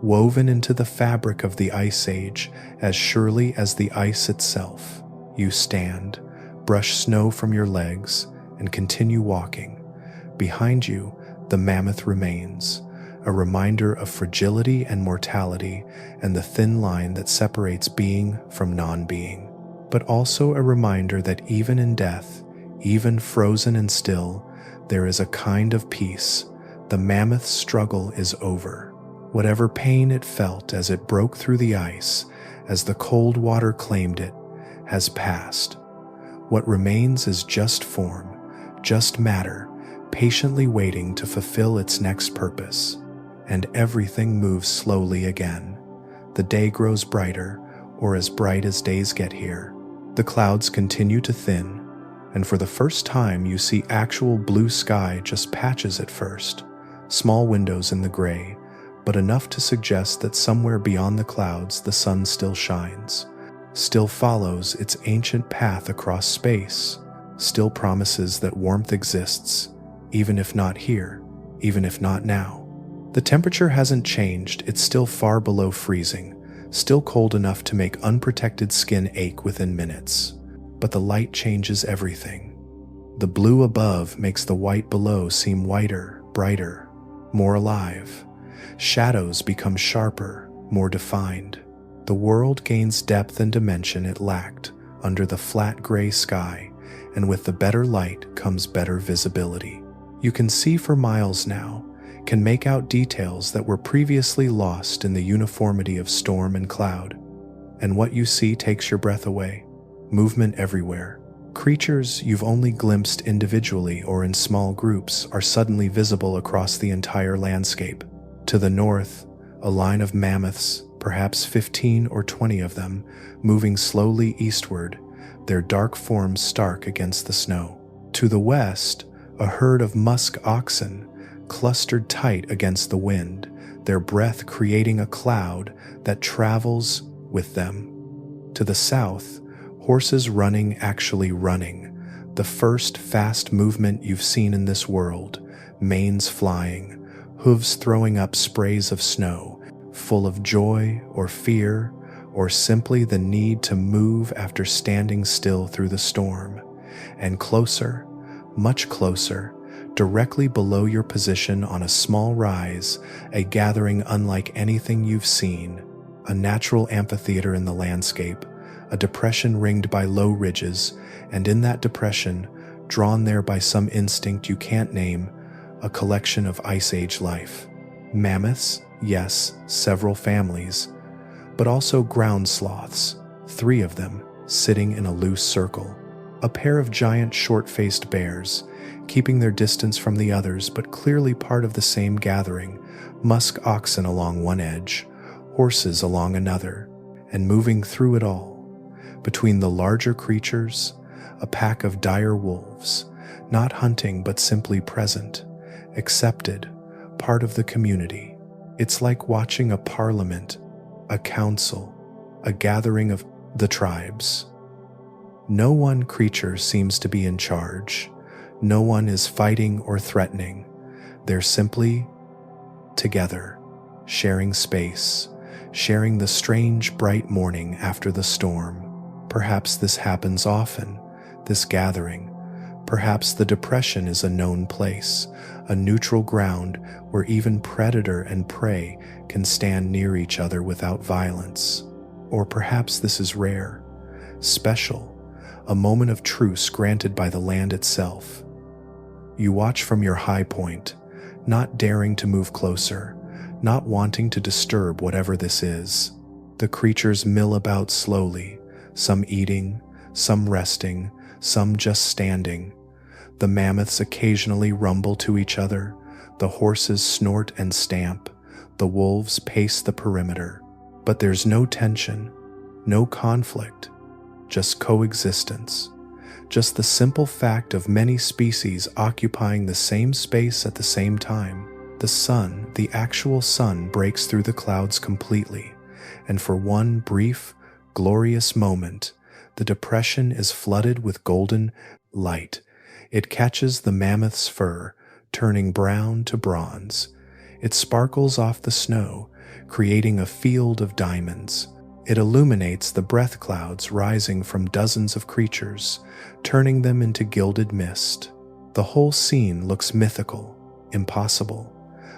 woven into the fabric of the Ice Age as surely as the ice itself. You stand, brush snow from your legs, and continue walking. Behind you, the mammoth remains, a reminder of fragility and mortality and the thin line that separates being from non-being, but also a reminder that even in death, even frozen and still, there is a kind of peace. The mammoth's struggle is over. Whatever pain it felt as it broke through the ice, as the cold water claimed it, has passed. What remains is just form, just matter, patiently waiting to fulfill its next purpose. And everything moves slowly again. The day grows brighter, or as bright as days get here. The clouds continue to thin, and for the first time you see actual blue sky, just patches at first, small windows in the gray, but enough to suggest that somewhere beyond the clouds the sun still shines, still follows its ancient path across space, still promises that warmth exists, even if not here, even if not now. The temperature hasn't changed, it's still far below freezing, still cold enough to make unprotected skin ache within minutes. But the light changes everything. The blue above makes the white below seem whiter, brighter, more alive. Shadows become sharper, more defined. The world gains depth and dimension it lacked under the flat gray sky, and with the better light comes better visibility. You can see for miles now, can make out details that were previously lost in the uniformity of storm and cloud. And what you see takes your breath away. Movement everywhere. Creatures you've only glimpsed individually or in small groups are suddenly visible across the entire landscape. To the north, a line of mammoths, perhaps 15 or 20 of them, moving slowly eastward, their dark forms stark against the snow. To the west, a herd of musk oxen, clustered tight against the wind, their breath creating a cloud that travels with them. To the south, horses running, actually running, the first fast movement you've seen in this world, manes flying, hooves throwing up sprays of snow, full of joy or fear, or simply the need to move after standing still through the storm. And closer, much closer, directly below your position on a small rise, a gathering unlike anything you've seen, a natural amphitheater in the landscape, a depression ringed by low ridges, and in that depression, drawn there by some instinct you can't name, a collection of Ice Age life. Mammoths, yes, several families, but also ground sloths, 3 of them, sitting in a loose circle. A pair of giant short-faced bears, keeping their distance from the others but clearly part of the same gathering, musk oxen along one edge, horses along another, and moving through it all. Between the larger creatures, a pack of dire wolves, not hunting but simply present, accepted, part of the community. It's like watching a parliament, a council, a gathering of the tribes. No one creature seems to be in charge. No one is fighting or threatening. They're simply together, sharing space, sharing the strange bright morning after the storm. Perhaps this happens often, this gathering. Perhaps the depression is a known place, a neutral ground where even predator and prey can stand near each other without violence. Or perhaps this is rare, special, a moment of truce granted by the land itself. You watch from your high point, not daring to move closer, not wanting to disturb whatever this is. The creatures mill about slowly, some eating, some resting, some just standing. The mammoths occasionally rumble to each other, the horses snort and stamp, the wolves pace the perimeter. But there's no tension, no conflict, just coexistence. Just the simple fact of many species occupying the same space at the same time. The sun, the actual sun, breaks through the clouds completely, and for one brief, glorious moment, the depression is flooded with golden light. It catches the mammoth's fur, turning brown to bronze. It sparkles off the snow, creating a field of diamonds. It illuminates the breath clouds rising from dozens of creatures, turning them into gilded mist. The whole scene looks mythical, impossible,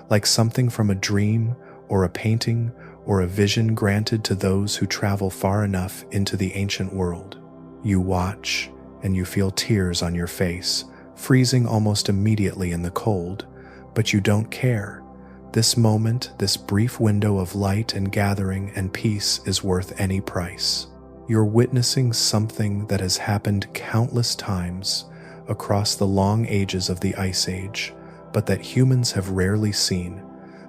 like something from a dream or a painting or a vision granted to those who travel far enough into the ancient world. You watch, and you feel tears on your face, freezing almost immediately in the cold, but you don't care. This moment, this brief window of light and gathering and peace is worth any price. You're witnessing something that has happened countless times across the long ages of the Ice Age, but that humans have rarely seen,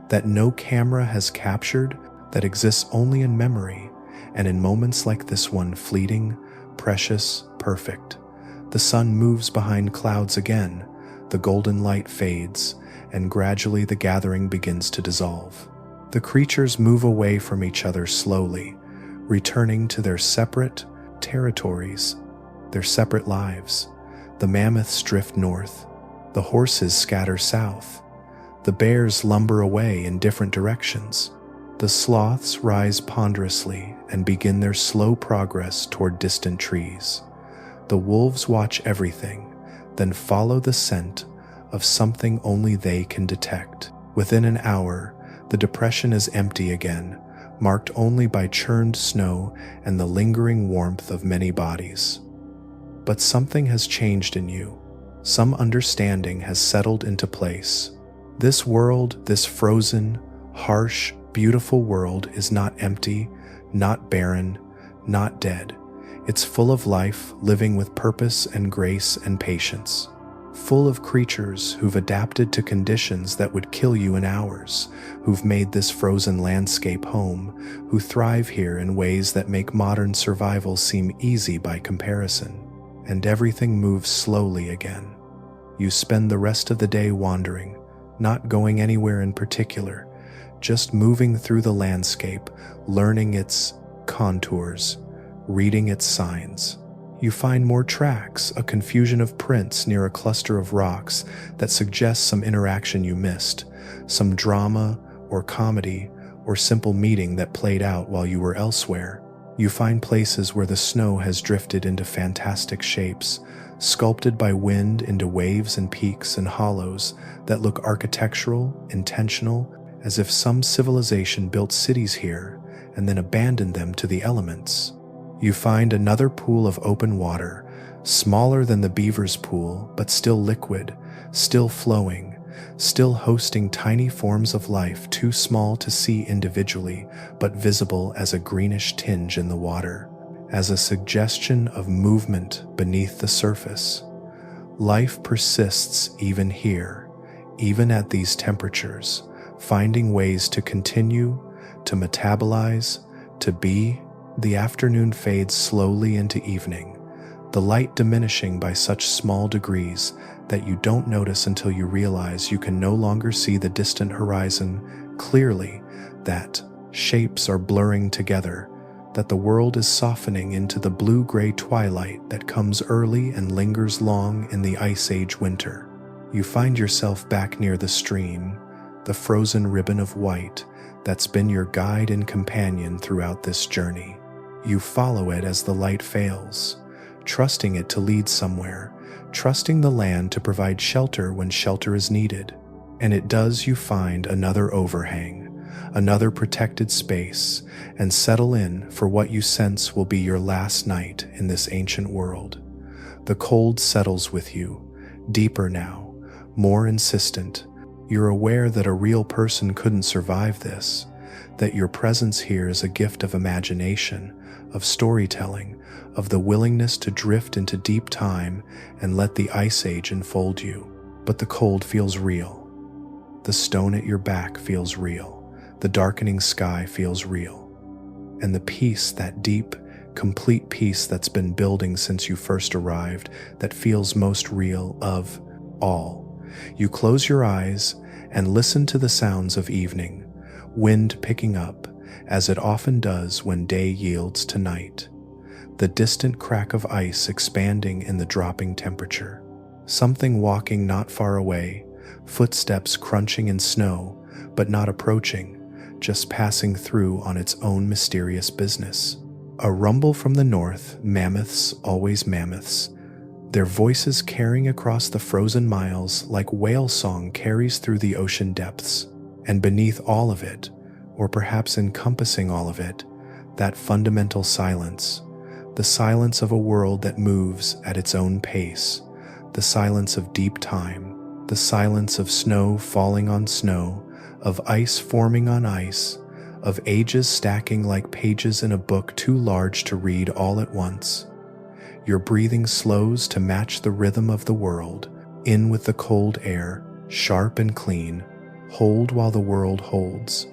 that no camera has captured, that exists only in memory, and in moments like this one, fleeting, precious, perfect. The sun moves behind clouds again, the golden light fades, and gradually the gathering begins to dissolve. The creatures move away from each other slowly, returning to their separate territories, their separate lives. The mammoths drift north, the horses scatter south, the bears lumber away in different directions. The sloths rise ponderously and begin their slow progress toward distant trees. The wolves watch everything, then follow the scent of something only they can detect. Within an hour, the depression is empty again, marked only by churned snow and the lingering warmth of many bodies. But something has changed in you. Some understanding has settled into place. This world, this frozen, harsh, beautiful world is not empty, not barren, not dead. It's full of life, living with purpose and grace and patience. Full of creatures who've adapted to conditions that would kill you in hours, who've made this frozen landscape home, who thrive here in ways that make modern survival seem easy by comparison. And everything moves slowly again. You spend the rest of the day wandering, not going anywhere in particular, just moving through the landscape, learning its contours, reading its signs. You find more tracks, a confusion of prints near a cluster of rocks that suggests some interaction you missed, some drama or comedy or simple meeting that played out while you were elsewhere. You find places where the snow has drifted into fantastic shapes, sculpted by wind into waves and peaks and hollows that look architectural, intentional, as if some civilization built cities here and then abandoned them to the elements. You find another pool of open water, smaller than the beaver's pool, but still liquid, still flowing, still hosting tiny forms of life too small to see individually, but visible as a greenish tinge in the water, as a suggestion of movement beneath the surface. Life persists even here, even at these temperatures, finding ways to continue, to metabolize, to be. The afternoon fades slowly into evening, the light diminishing by such small degrees that you don't notice until you realize you can no longer see the distant horizon clearly, that shapes are blurring together, that the world is softening into the blue-gray twilight that comes early and lingers long in the Ice Age winter. You find yourself back near the stream, the frozen ribbon of white that's been your guide and companion throughout this journey. You follow it as the light fails, trusting it to lead somewhere, trusting the land to provide shelter when shelter is needed. And it does. You find another overhang, another protected space, and settle in for what you sense will be your last night in this ancient world. The cold settles with you, deeper now, more insistent. You're aware that a real person couldn't survive this, that your presence here is a gift of imagination, of storytelling, of the willingness to drift into deep time and let the ice age enfold you. But the cold feels real. The stone at your back feels real. The darkening sky feels real. And the peace, that deep, complete peace that's been building since you first arrived, that feels most real of all. You close your eyes and listen to the sounds of evening, wind picking up, as it often does when day yields to night. The distant crack of ice expanding in the dropping temperature. Something walking not far away, footsteps crunching in snow, but not approaching, just passing through on its own mysterious business. A rumble from the north, mammoths, always mammoths, their voices carrying across the frozen miles like whale song carries through the ocean depths. And beneath all of it, or perhaps encompassing all of it, that fundamental silence, the silence of a world that moves at its own pace, the silence of deep time, the silence of snow falling on snow, of ice forming on ice, of ages stacking like pages in a book too large to read all at once. Your breathing slows to match the rhythm of the world, in with the cold air, sharp and clean, hold while the world holds,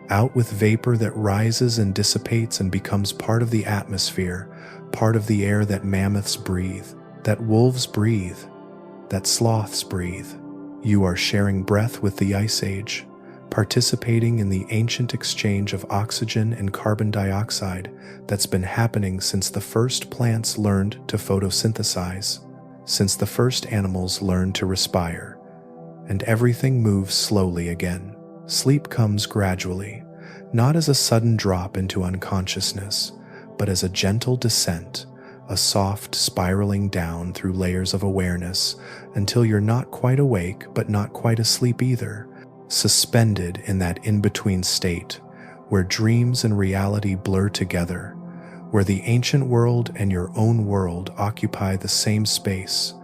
out with vapor that rises and dissipates and becomes part of the atmosphere, part of the air that mammoths breathe, that wolves breathe, that sloths breathe. You are sharing breath with the Ice Age, participating in the ancient exchange of oxygen and carbon dioxide that's been happening since the first plants learned to photosynthesize, since the first animals learned to respire, and everything moves slowly again. Sleep comes gradually, not as a sudden drop into unconsciousness, but as a gentle descent, a soft spiraling down through layers of awareness until you're not quite awake but not quite asleep either, suspended in that in-between state where dreams and reality blur together, where the ancient world and your own world occupy the same space,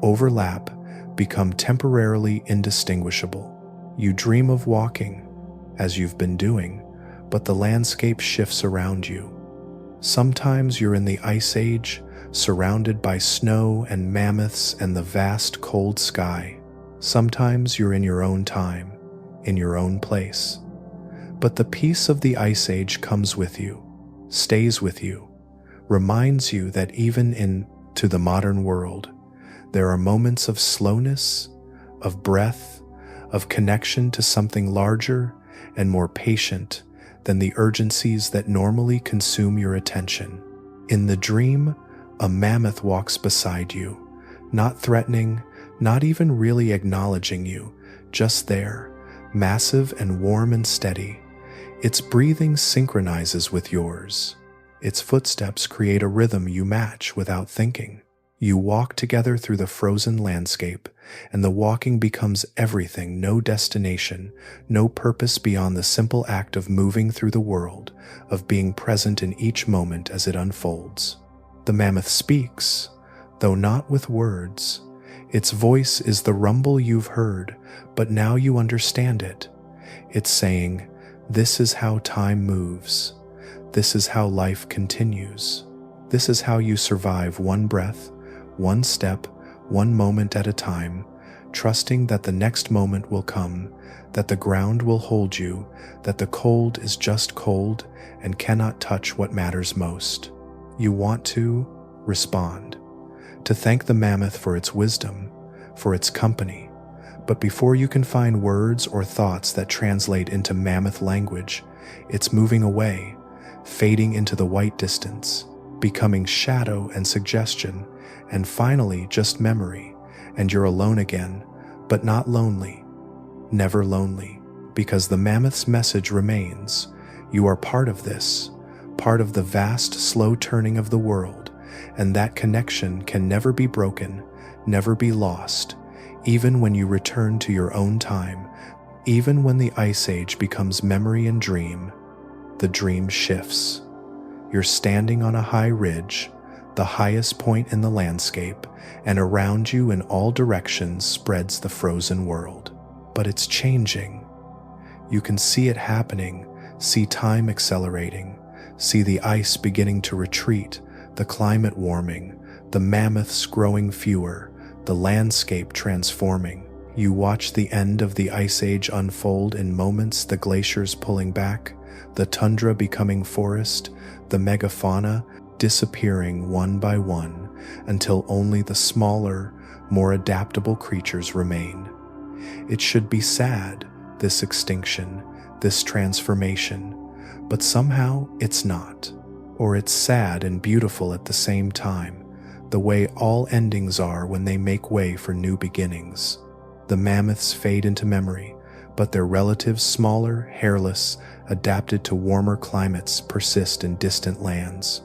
overlap, become temporarily indistinguishable. You dream of walking, as you've been doing, but the landscape shifts around you. Sometimes you're in the Ice Age, surrounded by snow and mammoths and the vast cold sky. Sometimes you're in your own time, in your own place. But the peace of the Ice Age comes with you, stays with you, reminds you that even into the modern world, there are moments of slowness, of breath, of connection to something larger and more patient than the urgencies that normally consume your attention. In the dream, a mammoth walks beside you, not threatening, not even really acknowledging you, just there, massive and warm and steady. Its breathing synchronizes with yours. Its footsteps create a rhythm you match without thinking. You walk together through the frozen landscape, and the walking becomes everything, no destination, no purpose beyond the simple act of moving through the world, of being present in each moment as it unfolds. The mammoth speaks, though not with words. Its voice is the rumble you've heard, but now you understand it. It's saying, "This is how time moves. This is how life continues. This is how you survive one breath, one step, one moment at a time, trusting that the next moment will come, that the ground will hold you, that the cold is just cold and cannot touch what matters most." You want to respond, to thank the mammoth for its wisdom, for its company. But before you can find words or thoughts that translate into mammoth language, it's moving away, fading into the white distance, becoming shadow and suggestion, and finally just memory, and you're alone again, but not lonely, never lonely, because the mammoth's message remains. You are part of this, part of the vast, slow turning of the world, and that connection can never be broken, never be lost, even when you return to your own time, even when the Ice Age becomes memory and dream. The dream shifts. You're standing on a high ridge, the highest point in the landscape, and around you in all directions spreads the frozen world. But it's changing. You can see it happening, See time accelerating. See the ice beginning to retreat, the climate warming, the mammoths growing fewer, the landscape transforming. You watch the end of the ice age unfold in moments, the glaciers pulling back, the tundra becoming forest, the megafauna disappearing one by one until only the smaller, more adaptable creatures remain. It should be sad, this extinction, this transformation, but somehow it's not. Or it's sad and beautiful at the same time, the way all endings are when they make way for new beginnings. The mammoths fade into memory, but their relatives, smaller, hairless, adapted to warmer climates, persist in distant lands.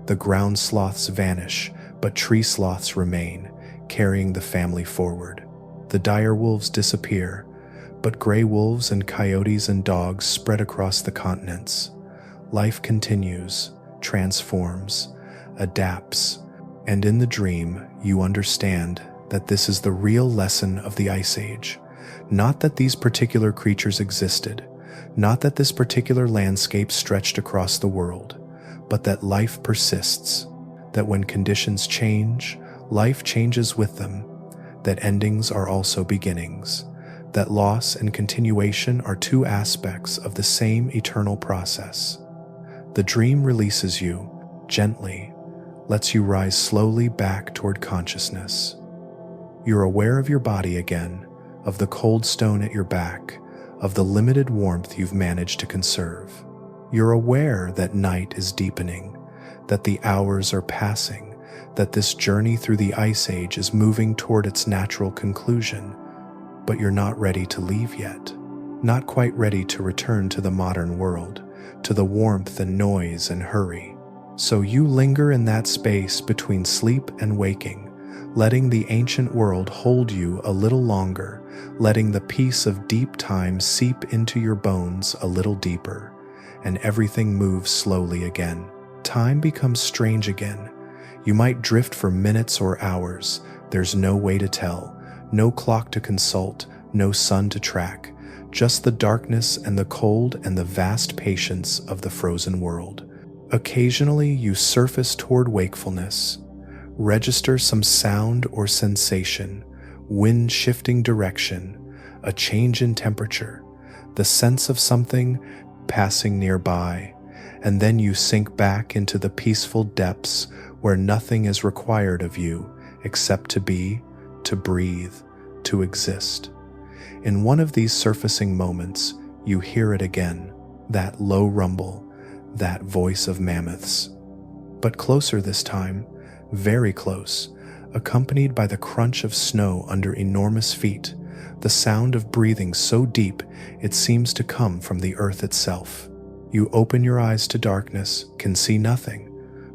The ground sloths vanish, but tree sloths remain, carrying the family forward. The dire wolves disappear, but gray wolves and coyotes and dogs spread across the continents. Life continues, transforms, adapts, and in the dream, you understand that this is the real lesson of the Ice Age. Not that these particular creatures existed, not that this particular landscape stretched across the world, but that life persists, that when conditions change, life changes with them, that endings are also beginnings, that loss and continuation are two aspects of the same eternal process. The dream releases you, gently, lets you rise slowly back toward consciousness. You're aware of your body again, of the cold stone at your back, of the limited warmth you've managed to conserve. You're aware that night is deepening, that the hours are passing, that this journey through the Ice Age is moving toward its natural conclusion, but you're not ready to leave yet, not quite ready to return to the modern world, to the warmth and noise and hurry. So you linger in that space between sleep and waking, letting the ancient world hold you a little longer, letting the peace of deep time seep into your bones a little deeper, and everything moves slowly again. Time becomes strange again. You might drift for minutes or hours. There's no way to tell, no clock to consult, no sun to track, just the darkness and the cold and the vast patience of the frozen world. Occasionally you surface toward wakefulness, register some sound or sensation, wind shifting direction, a change in temperature, the sense of something passing nearby, and then you sink back into the peaceful depths where nothing is required of you except to be, to breathe, to exist. In one of these surfacing moments, you hear it again, that low rumble, that voice of mammoths. But closer this time, very close, accompanied by the crunch of snow under enormous feet, the sound of breathing so deep it seems to come from the earth itself. You open your eyes to darkness, can see nothing,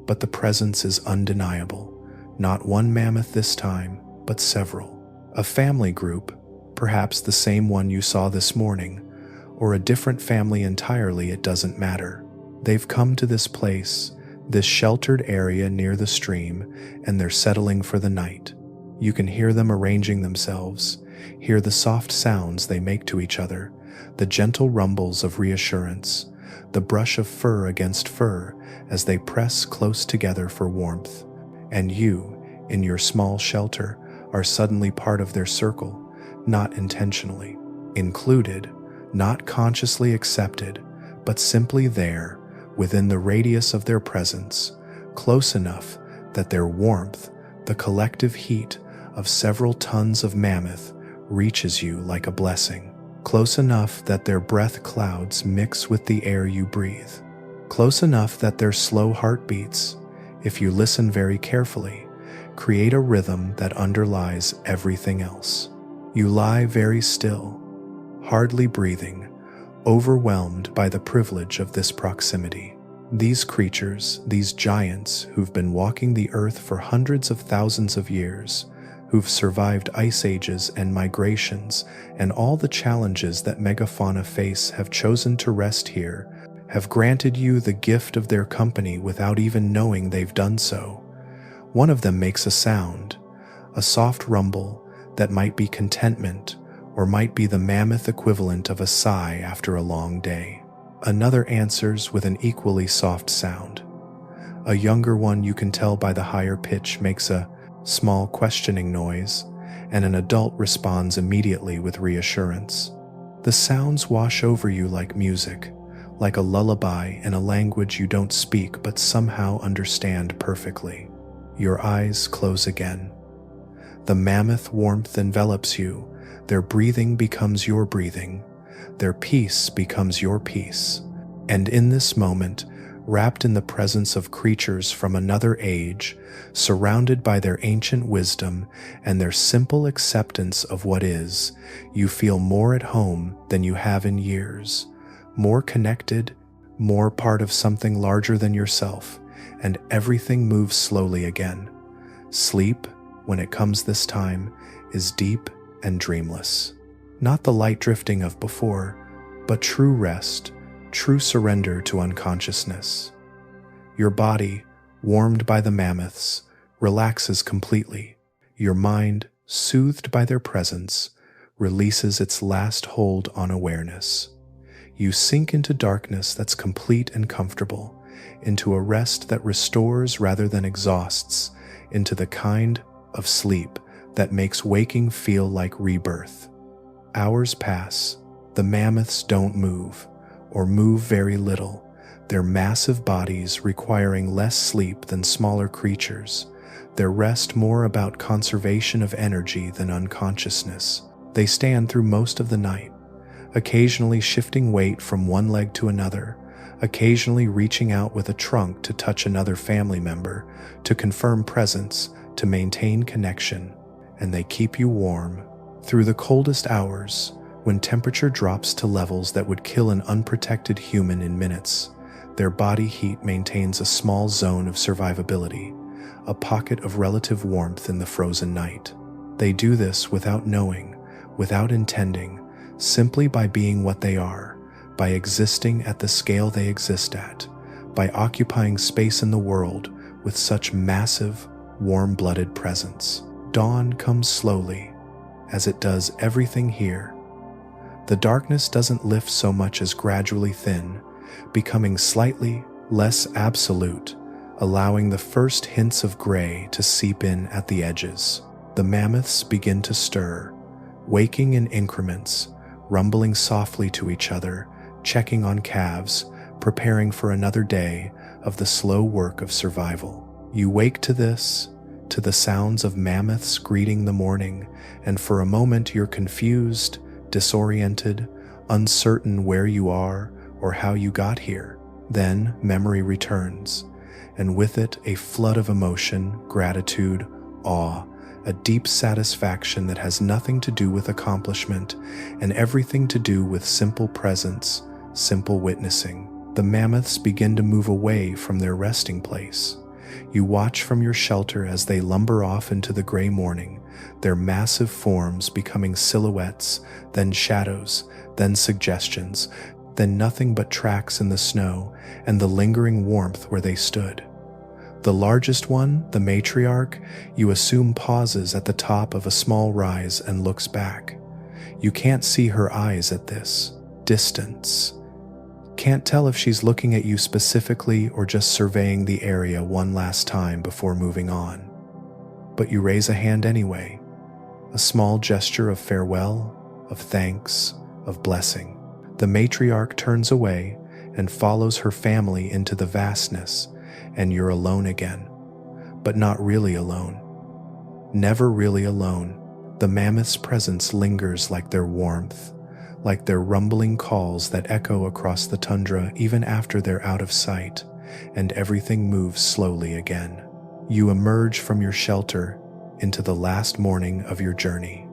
but the presence is undeniable. Not one mammoth this time, but several. A family group, perhaps the same one you saw this morning, or a different family entirely, it doesn't matter. They've come to this place, this sheltered area near the stream, and they're settling for the night. You can hear them arranging themselves, hear the soft sounds they make to each other, the gentle rumbles of reassurance, the brush of fur against fur as they press close together for warmth. And you, in your small shelter, are suddenly part of their circle, not intentionally, included, not consciously accepted, but simply there, within the radius of their presence, close enough that their warmth, the collective heat of several tons of mammoth, reaches you like a blessing. Close enough that their breath clouds mix with the air you breathe. Close enough that their slow heartbeats, if you listen very carefully, create a rhythm that underlies everything else. You lie very still, hardly breathing, overwhelmed by the privilege of this proximity. These creatures, these giants who've been walking the earth for hundreds of thousands of years, who've survived ice ages and migrations and all the challenges that megafauna face, have chosen to rest here, have granted you the gift of their company without even knowing they've done so. One of them makes a sound, a soft rumble that might be contentment or might be the mammoth equivalent of a sigh after a long day. Another answers with an equally soft sound. A younger one, you can tell by the higher pitch, makes a small questioning noise, and an adult responds immediately with reassurance. The sounds wash over you like music, like a lullaby in a language you don't speak but somehow understand perfectly. Your eyes close again. The mammoth warmth envelops you. Their breathing becomes your breathing. Their peace becomes your peace. And in this moment, wrapped in the presence of creatures from another age, surrounded by their ancient wisdom and their simple acceptance of what is, you feel more at home than you have in years, more connected, more part of something larger than yourself, and everything moves slowly again. Sleep, when it comes this time, is deep and dreamless. Not the light drifting of before, but true rest, true surrender to unconsciousness. Your body, warmed by the mammoths, relaxes completely. Your mind, soothed by their presence, releases its last hold on awareness. You sink into darkness that's complete and comfortable, into a rest that restores rather than exhausts, into the kind of sleep that makes waking feel like rebirth. Hours pass. The mammoths don't move, or move very little, their massive bodies requiring less sleep than smaller creatures, their rest more about conservation of energy than unconsciousness. They stand through most of the night, occasionally shifting weight from one leg to another, occasionally reaching out with a trunk to touch another family member, to confirm presence, to maintain connection, and they keep you warm. Through the coldest hours, when temperature drops to levels that would kill an unprotected human in minutes, their body heat maintains a small zone of survivability, a pocket of relative warmth in the frozen night. They do this without knowing, without intending, simply by being what they are, by existing at the scale they exist at, by occupying space in the world with such massive, warm-blooded presence. Dawn comes slowly, as it does everything here. The darkness doesn't lift so much as gradually thin, becoming slightly less absolute, allowing the first hints of gray to seep in at the edges. The mammoths begin to stir, waking in increments, rumbling softly to each other, checking on calves, preparing for another day of the slow work of survival. You wake to this, to the sounds of mammoths greeting the morning, and for a moment you're confused, disoriented, uncertain where you are or how you got here. Then memory returns, and with it a flood of emotion, gratitude, awe, a deep satisfaction that has nothing to do with accomplishment and everything to do with simple presence, simple witnessing. The mammoths begin to move away from their resting place. You watch from your shelter as they lumber off into the gray morning, their massive forms becoming silhouettes, then shadows, then suggestions, then nothing but tracks in the snow and the lingering warmth where they stood. The largest one, the matriarch, you assume pauses at the top of a small rise and looks back. You can't see her eyes at this distance. Can't tell if she's looking at you specifically or just surveying the area one last time before moving on. But you raise a hand anyway, a small gesture of farewell, of thanks, of blessing. The matriarch turns away and follows her family into the vastness, and you're alone again. But not really alone. Never really alone. The mammoth's presence lingers like their warmth, like their rumbling calls that echo across the tundra even after they're out of sight, and everything moves slowly again. You emerge from your shelter into the last morning of your journey.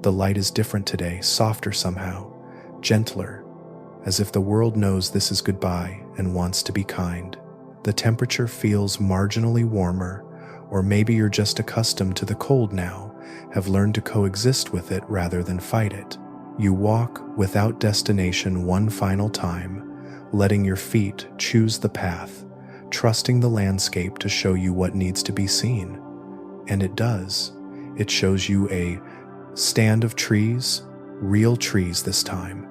The light is different today, softer somehow, gentler, as if the world knows this is goodbye and wants to be kind. The temperature feels marginally warmer, or maybe you're just accustomed to the cold now, have learned to coexist with it rather than fight it. You walk without destination one final time, letting your feet choose the path, trusting the landscape to show you what needs to be seen. And it does. It shows you a stand of trees, real trees this time,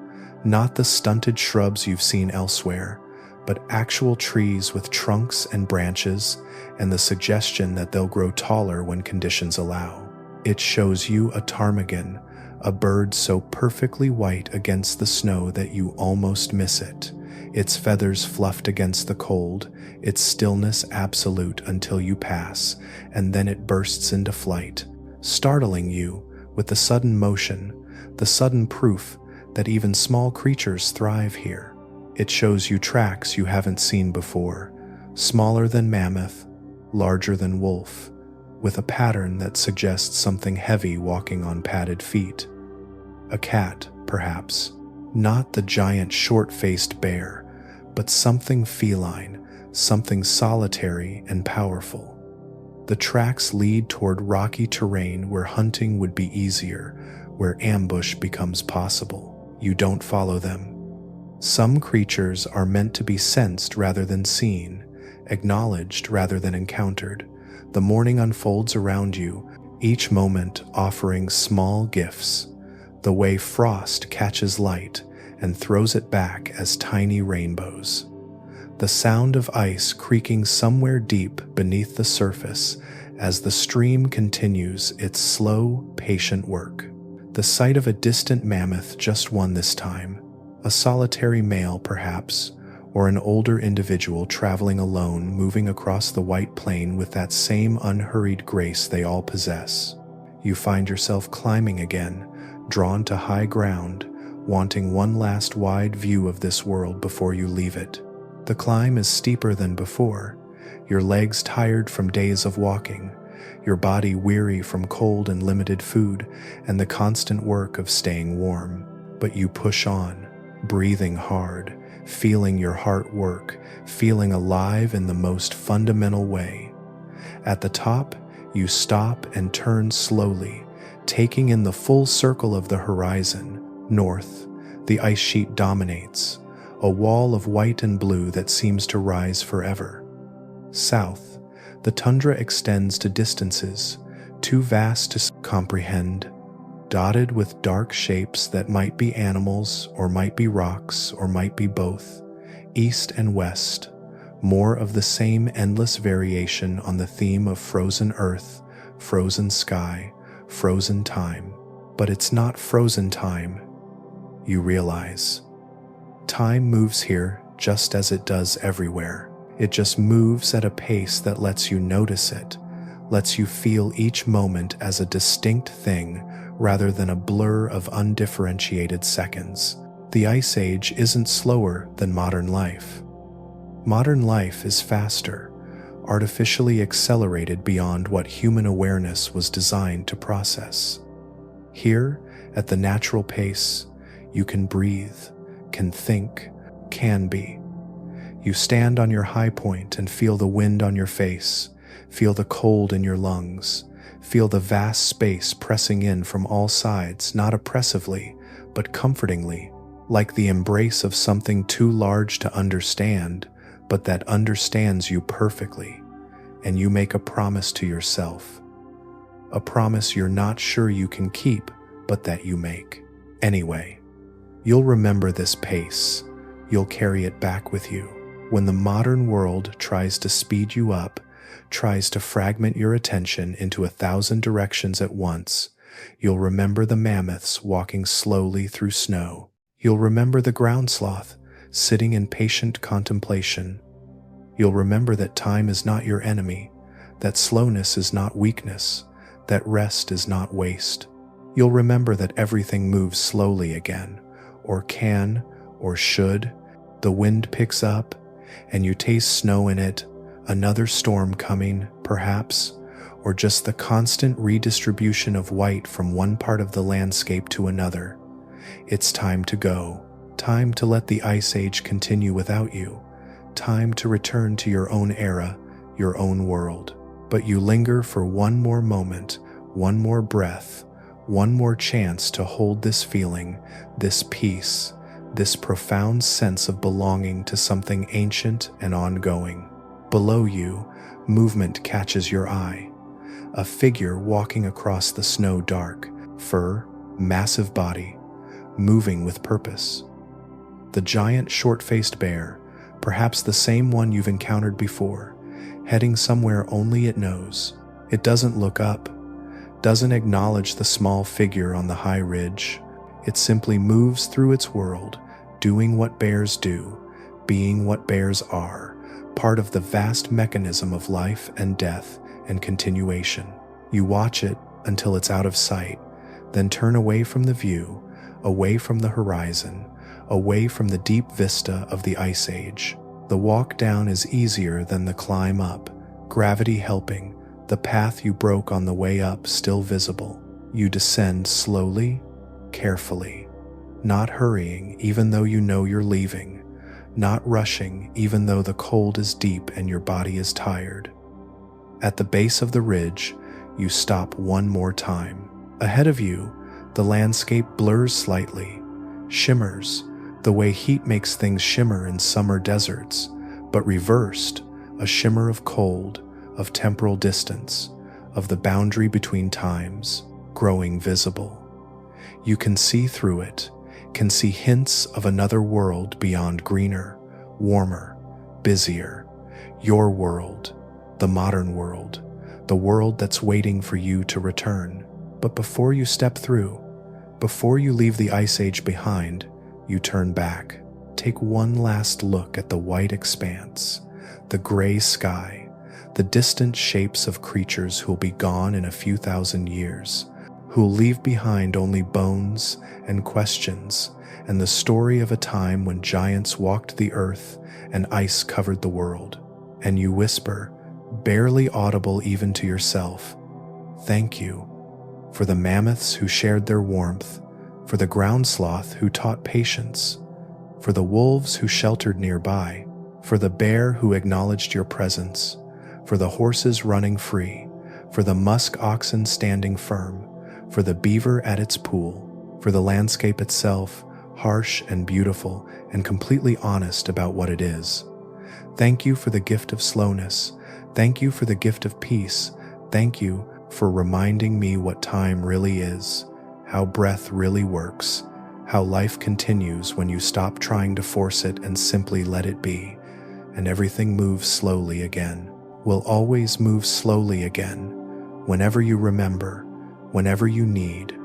Not the stunted shrubs you've seen elsewhere, but actual trees with trunks and branches and the suggestion that they'll grow taller when conditions allow. It shows you a ptarmigan, a bird so perfectly white against the snow that you almost miss it, its feathers fluffed against the cold, its stillness absolute until you pass, and then it bursts into flight, startling you with the sudden motion, the sudden proof that even small creatures thrive here. It shows you tracks you haven't seen before, smaller than mammoth, larger than wolf, with a pattern that suggests something heavy walking on padded feet. A cat, perhaps. Not the giant short-faced bear, but something feline, something solitary and powerful. The tracks lead toward rocky terrain where hunting would be easier, where ambush becomes possible. You don't follow them. Some creatures are meant to be sensed rather than seen, acknowledged rather than encountered. The morning unfolds around you, each moment offering small gifts, the way frost catches light and throws it back as tiny rainbows. The sound of ice creaking somewhere deep beneath the surface as the stream continues its slow, patient work. The sight of a distant mammoth, just one this time, a solitary male perhaps, or an older individual traveling alone, moving across the white plain with that same unhurried grace they all possess. You find yourself climbing again, drawn to high ground, wanting one last wide view of this world before you leave it. The climb is steeper than before, your legs tired from days of walking, your body weary from cold and limited food and the constant work of staying warm. But you push on, breathing hard, feeling your heart work, feeling alive in the most fundamental way. At the top, you stop and turn slowly, taking in the full circle of the horizon. North, the ice sheet dominates, a wall of white and blue that seems to rise forever. South, the tundra extends to distances too vast to comprehend, dotted with dark shapes that might be animals or might be rocks or might be both. East and west, more of the same endless variation on the theme of frozen earth, frozen sky, frozen time. But it's not frozen time, you realize. Time moves here just as it does everywhere. It just moves at a pace that lets you notice it, lets you feel each moment as a distinct thing rather than a blur of undifferentiated seconds. The Ice Age isn't slower than modern life. Modern life is faster, artificially accelerated beyond what human awareness was designed to process. Here, at the natural pace, you can breathe, can think, can be. You stand on your high point and feel the wind on your face, feel the cold in your lungs, feel the vast space pressing in from all sides, not oppressively, but comfortingly, like the embrace of something too large to understand, but that understands you perfectly, and you make a promise to yourself. A promise you're not sure you can keep, but that you make. Anyway, you'll remember this pace. You'll carry it back with you. When the modern world tries to speed you up, tries to fragment your attention into 1,000 directions at once, you'll remember the mammoths walking slowly through snow. You'll remember the ground sloth sitting in patient contemplation. You'll remember that time is not your enemy, that slowness is not weakness, that rest is not waste. You'll remember that everything moves slowly again, or can, or should. The wind picks up, and you taste snow in it, another storm coming, perhaps, or just the constant redistribution of white from one part of the landscape to another. It's time to go, time to let the Ice Age continue without you, time to return to your own era, your own world. But you linger for one more moment, one more breath, one more chance to hold this feeling, this peace, this profound sense of belonging to something ancient and ongoing. Below you, movement catches your eye. A figure walking across the snow, dark, fur, massive body, moving with purpose. The giant short-faced bear, perhaps the same one you've encountered before, heading somewhere only it knows. It doesn't look up, doesn't acknowledge the small figure on the high ridge. It simply moves through its world, doing what bears do, being what bears are, part of the vast mechanism of life and death and continuation. You watch it until it's out of sight, then turn away from the view, away from the horizon, away from the deep vista of the Ice Age. The walk down is easier than the climb up, gravity helping, the path you broke on the way up still visible. You descend slowly, carefully, not hurrying even though you know you're leaving, not rushing even though the cold is deep and your body is tired. At the base of the ridge, you stop one more time. Ahead of you, the landscape blurs slightly, shimmers, the way heat makes things shimmer in summer deserts, but reversed, a shimmer of cold, of temporal distance, of the boundary between times, growing visible. You can see through it, can see hints of another world beyond, greener, warmer, busier. Your world, the modern world, the world that's waiting for you to return. But before you step through, before you leave the Ice Age behind, you turn back. Take one last look at the white expanse, the gray sky, the distant shapes of creatures who'll be gone in a few thousand years, who'll leave behind only bones and questions and the story of a time when giants walked the earth and ice covered the world. And you whisper, barely audible even to yourself, thank you, for the mammoths who shared their warmth, for the ground sloth who taught patience, for the wolves who sheltered nearby, for the bear who acknowledged your presence, for the horses running free, for the musk oxen standing firm, for the beaver at its pool, for the landscape itself, harsh and beautiful and completely honest about what it is. Thank you for the gift of slowness. Thank you for the gift of peace. Thank you for reminding me what time really is, how breath really works, how life continues when you stop trying to force it and simply let it be, and everything moves slowly again. Will always move slowly again, whenever you remember, whenever you need,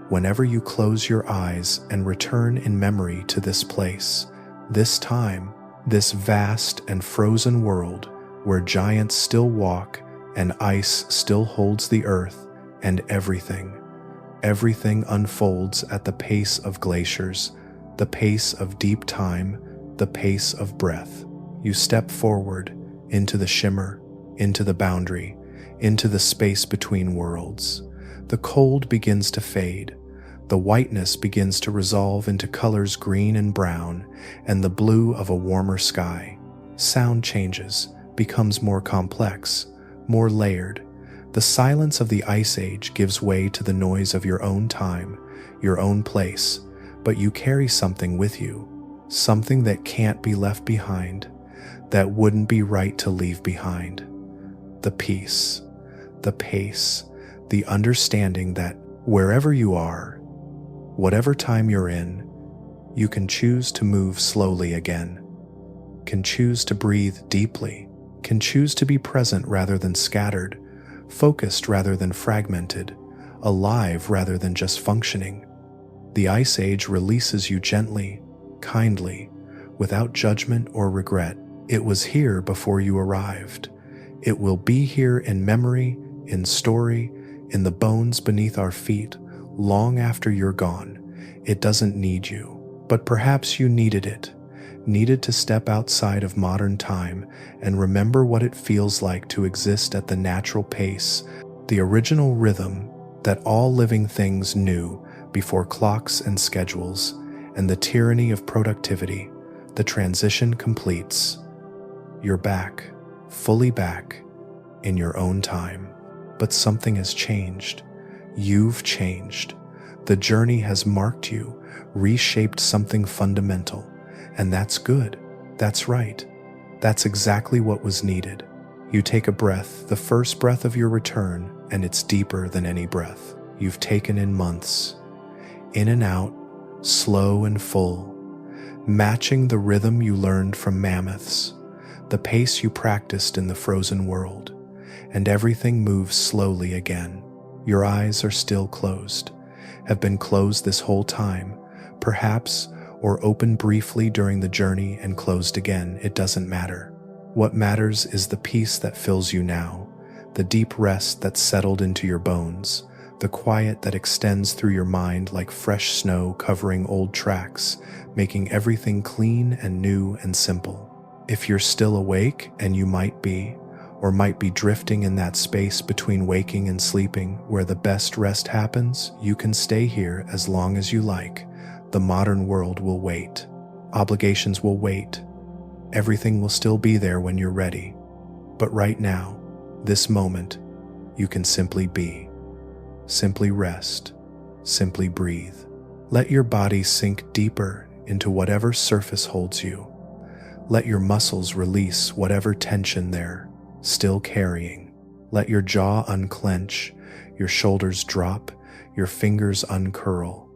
whenever you close your eyes and return in memory to this place, this time, this vast and frozen world where giants still walk and ice still holds the earth, and everything unfolds at the pace of glaciers, the pace of deep time, the pace of breath. You step forward into the shimmer, into the boundary, into the space between worlds. The cold begins to fade. The whiteness begins to resolve into colors green and brown and the blue of a warmer sky. Sound changes, becomes more complex, more layered. The silence of the Ice Age gives way to the noise of your own time, your own place, but you carry something with you, something that can't be left behind, that wouldn't be right to leave behind. The peace, the pace, the understanding that wherever you are, whatever time you're in, you can choose to move slowly again, can choose to breathe deeply, can choose to be present rather than scattered, focused rather than fragmented, alive rather than just functioning. The Ice Age releases you gently, kindly, without judgment or regret. It was here before you arrived. It will be here in memory, in story, in the bones beneath our feet, long after you're gone. It doesn't need you, but perhaps you needed it, needed to step outside of modern time and remember what it feels like to exist at the natural pace, the original rhythm that all living things knew before clocks and schedules and the tyranny of productivity. The transition completes. You're back, fully back, in your own time. But something has changed. You've changed. The journey has marked you, reshaped something fundamental. And that's good. That's right. That's exactly what was needed. You take a breath, the first breath of your return, and it's deeper than any breath you've taken in months. In and out, slow and full. matching the rhythm you learned from mammoths, the pace you practiced in the frozen world, and everything moves slowly again. Your eyes are still closed, have been closed this whole time, perhaps, or opened briefly during the journey and closed again. It doesn't matter. What matters is the peace that fills you now, the deep rest that's settled into your bones, the quiet that extends through your mind like fresh snow covering old tracks, making everything clean and new and simple. If you're still awake, and you might be, or might be drifting in that space between waking and sleeping where the best rest happens, you can stay here as long as you like. The modern world will wait. Obligations will wait. Everything will still be there when you're ready. But right now, this moment, you can simply be. Simply rest. Simply breathe. Let your body sink deeper into whatever surface holds you. Let your muscles release whatever tension they're still carrying. Let your jaw unclench, your shoulders drop, your fingers uncurl.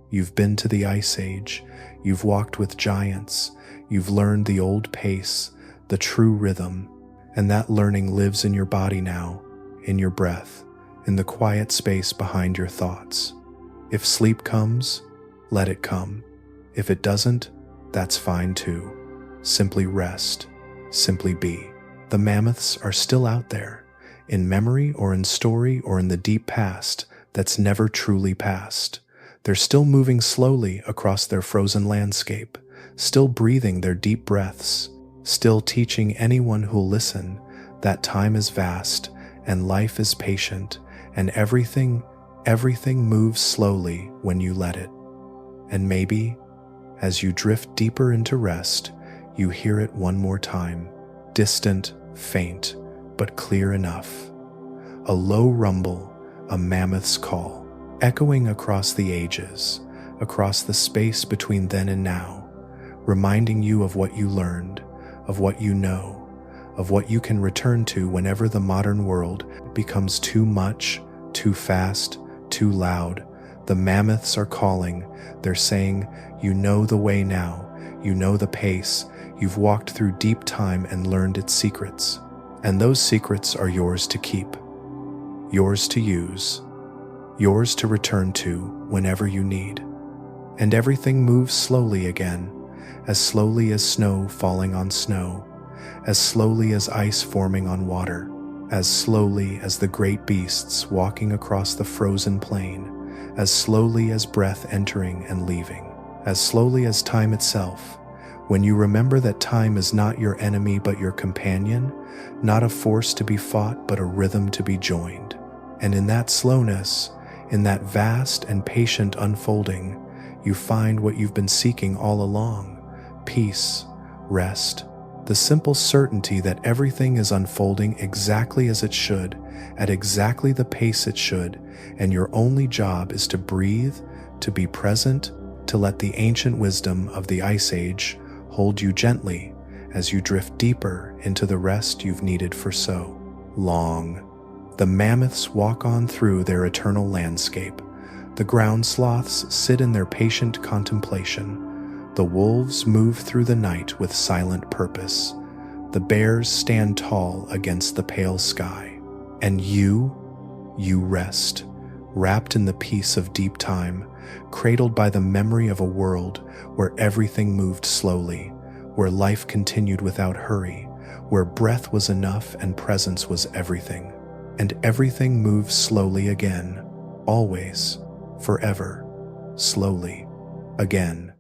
You've been to the Ice Age, you've walked with giants, you've learned the old pace, the true rhythm, and that learning lives in your body now, in your breath, in the quiet space behind your thoughts. If sleep comes, let it come. If it doesn't, that's fine too. Simply rest, simply be. The mammoths are still out there, in memory or in story or in the deep past that's never truly passed. They're still moving slowly across their frozen landscape, still breathing their deep breaths, still teaching anyone who'll listen that time is vast and life is patient and everything moves slowly when you let it. And maybe, as you drift deeper into rest, you hear it one more time, distant, faint, but clear enough. A low rumble, a mammoth's call, echoing across the ages, across the space between then and now, reminding you of what you learned, of what you know, of what you can return to whenever the modern world becomes too much, too fast, too loud. The mammoths are calling. They're saying, you know the way now, you know the pace, you've walked through deep time and learned its secrets. And those secrets are yours to keep, yours to use, yours to return to whenever you need. And everything moves slowly again, as slowly as snow falling on snow, as slowly as ice forming on water, as slowly as the great beasts walking across the frozen plain, as slowly as breath entering and leaving, as slowly as time itself. When you remember that time is not your enemy but your companion, not a force to be fought but a rhythm to be joined. And in that slowness, in that vast and patient unfolding, you find what you've been seeking all along: peace, rest, the simple certainty that everything is unfolding exactly as it should, at exactly the pace it should, and your only job is to breathe, to be present, to let the ancient wisdom of the Ice Age hold you gently as you drift deeper into the rest you've needed for so long. The mammoths walk on through their eternal landscape. The ground sloths sit in their patient contemplation. The wolves move through the night with silent purpose. The bears stand tall against the pale sky. And you rest, wrapped in the peace of deep time, cradled by the memory of a world where everything moved slowly, where life continued without hurry, where breath was enough and presence was everything. And everything moves slowly again, always, forever, slowly, again.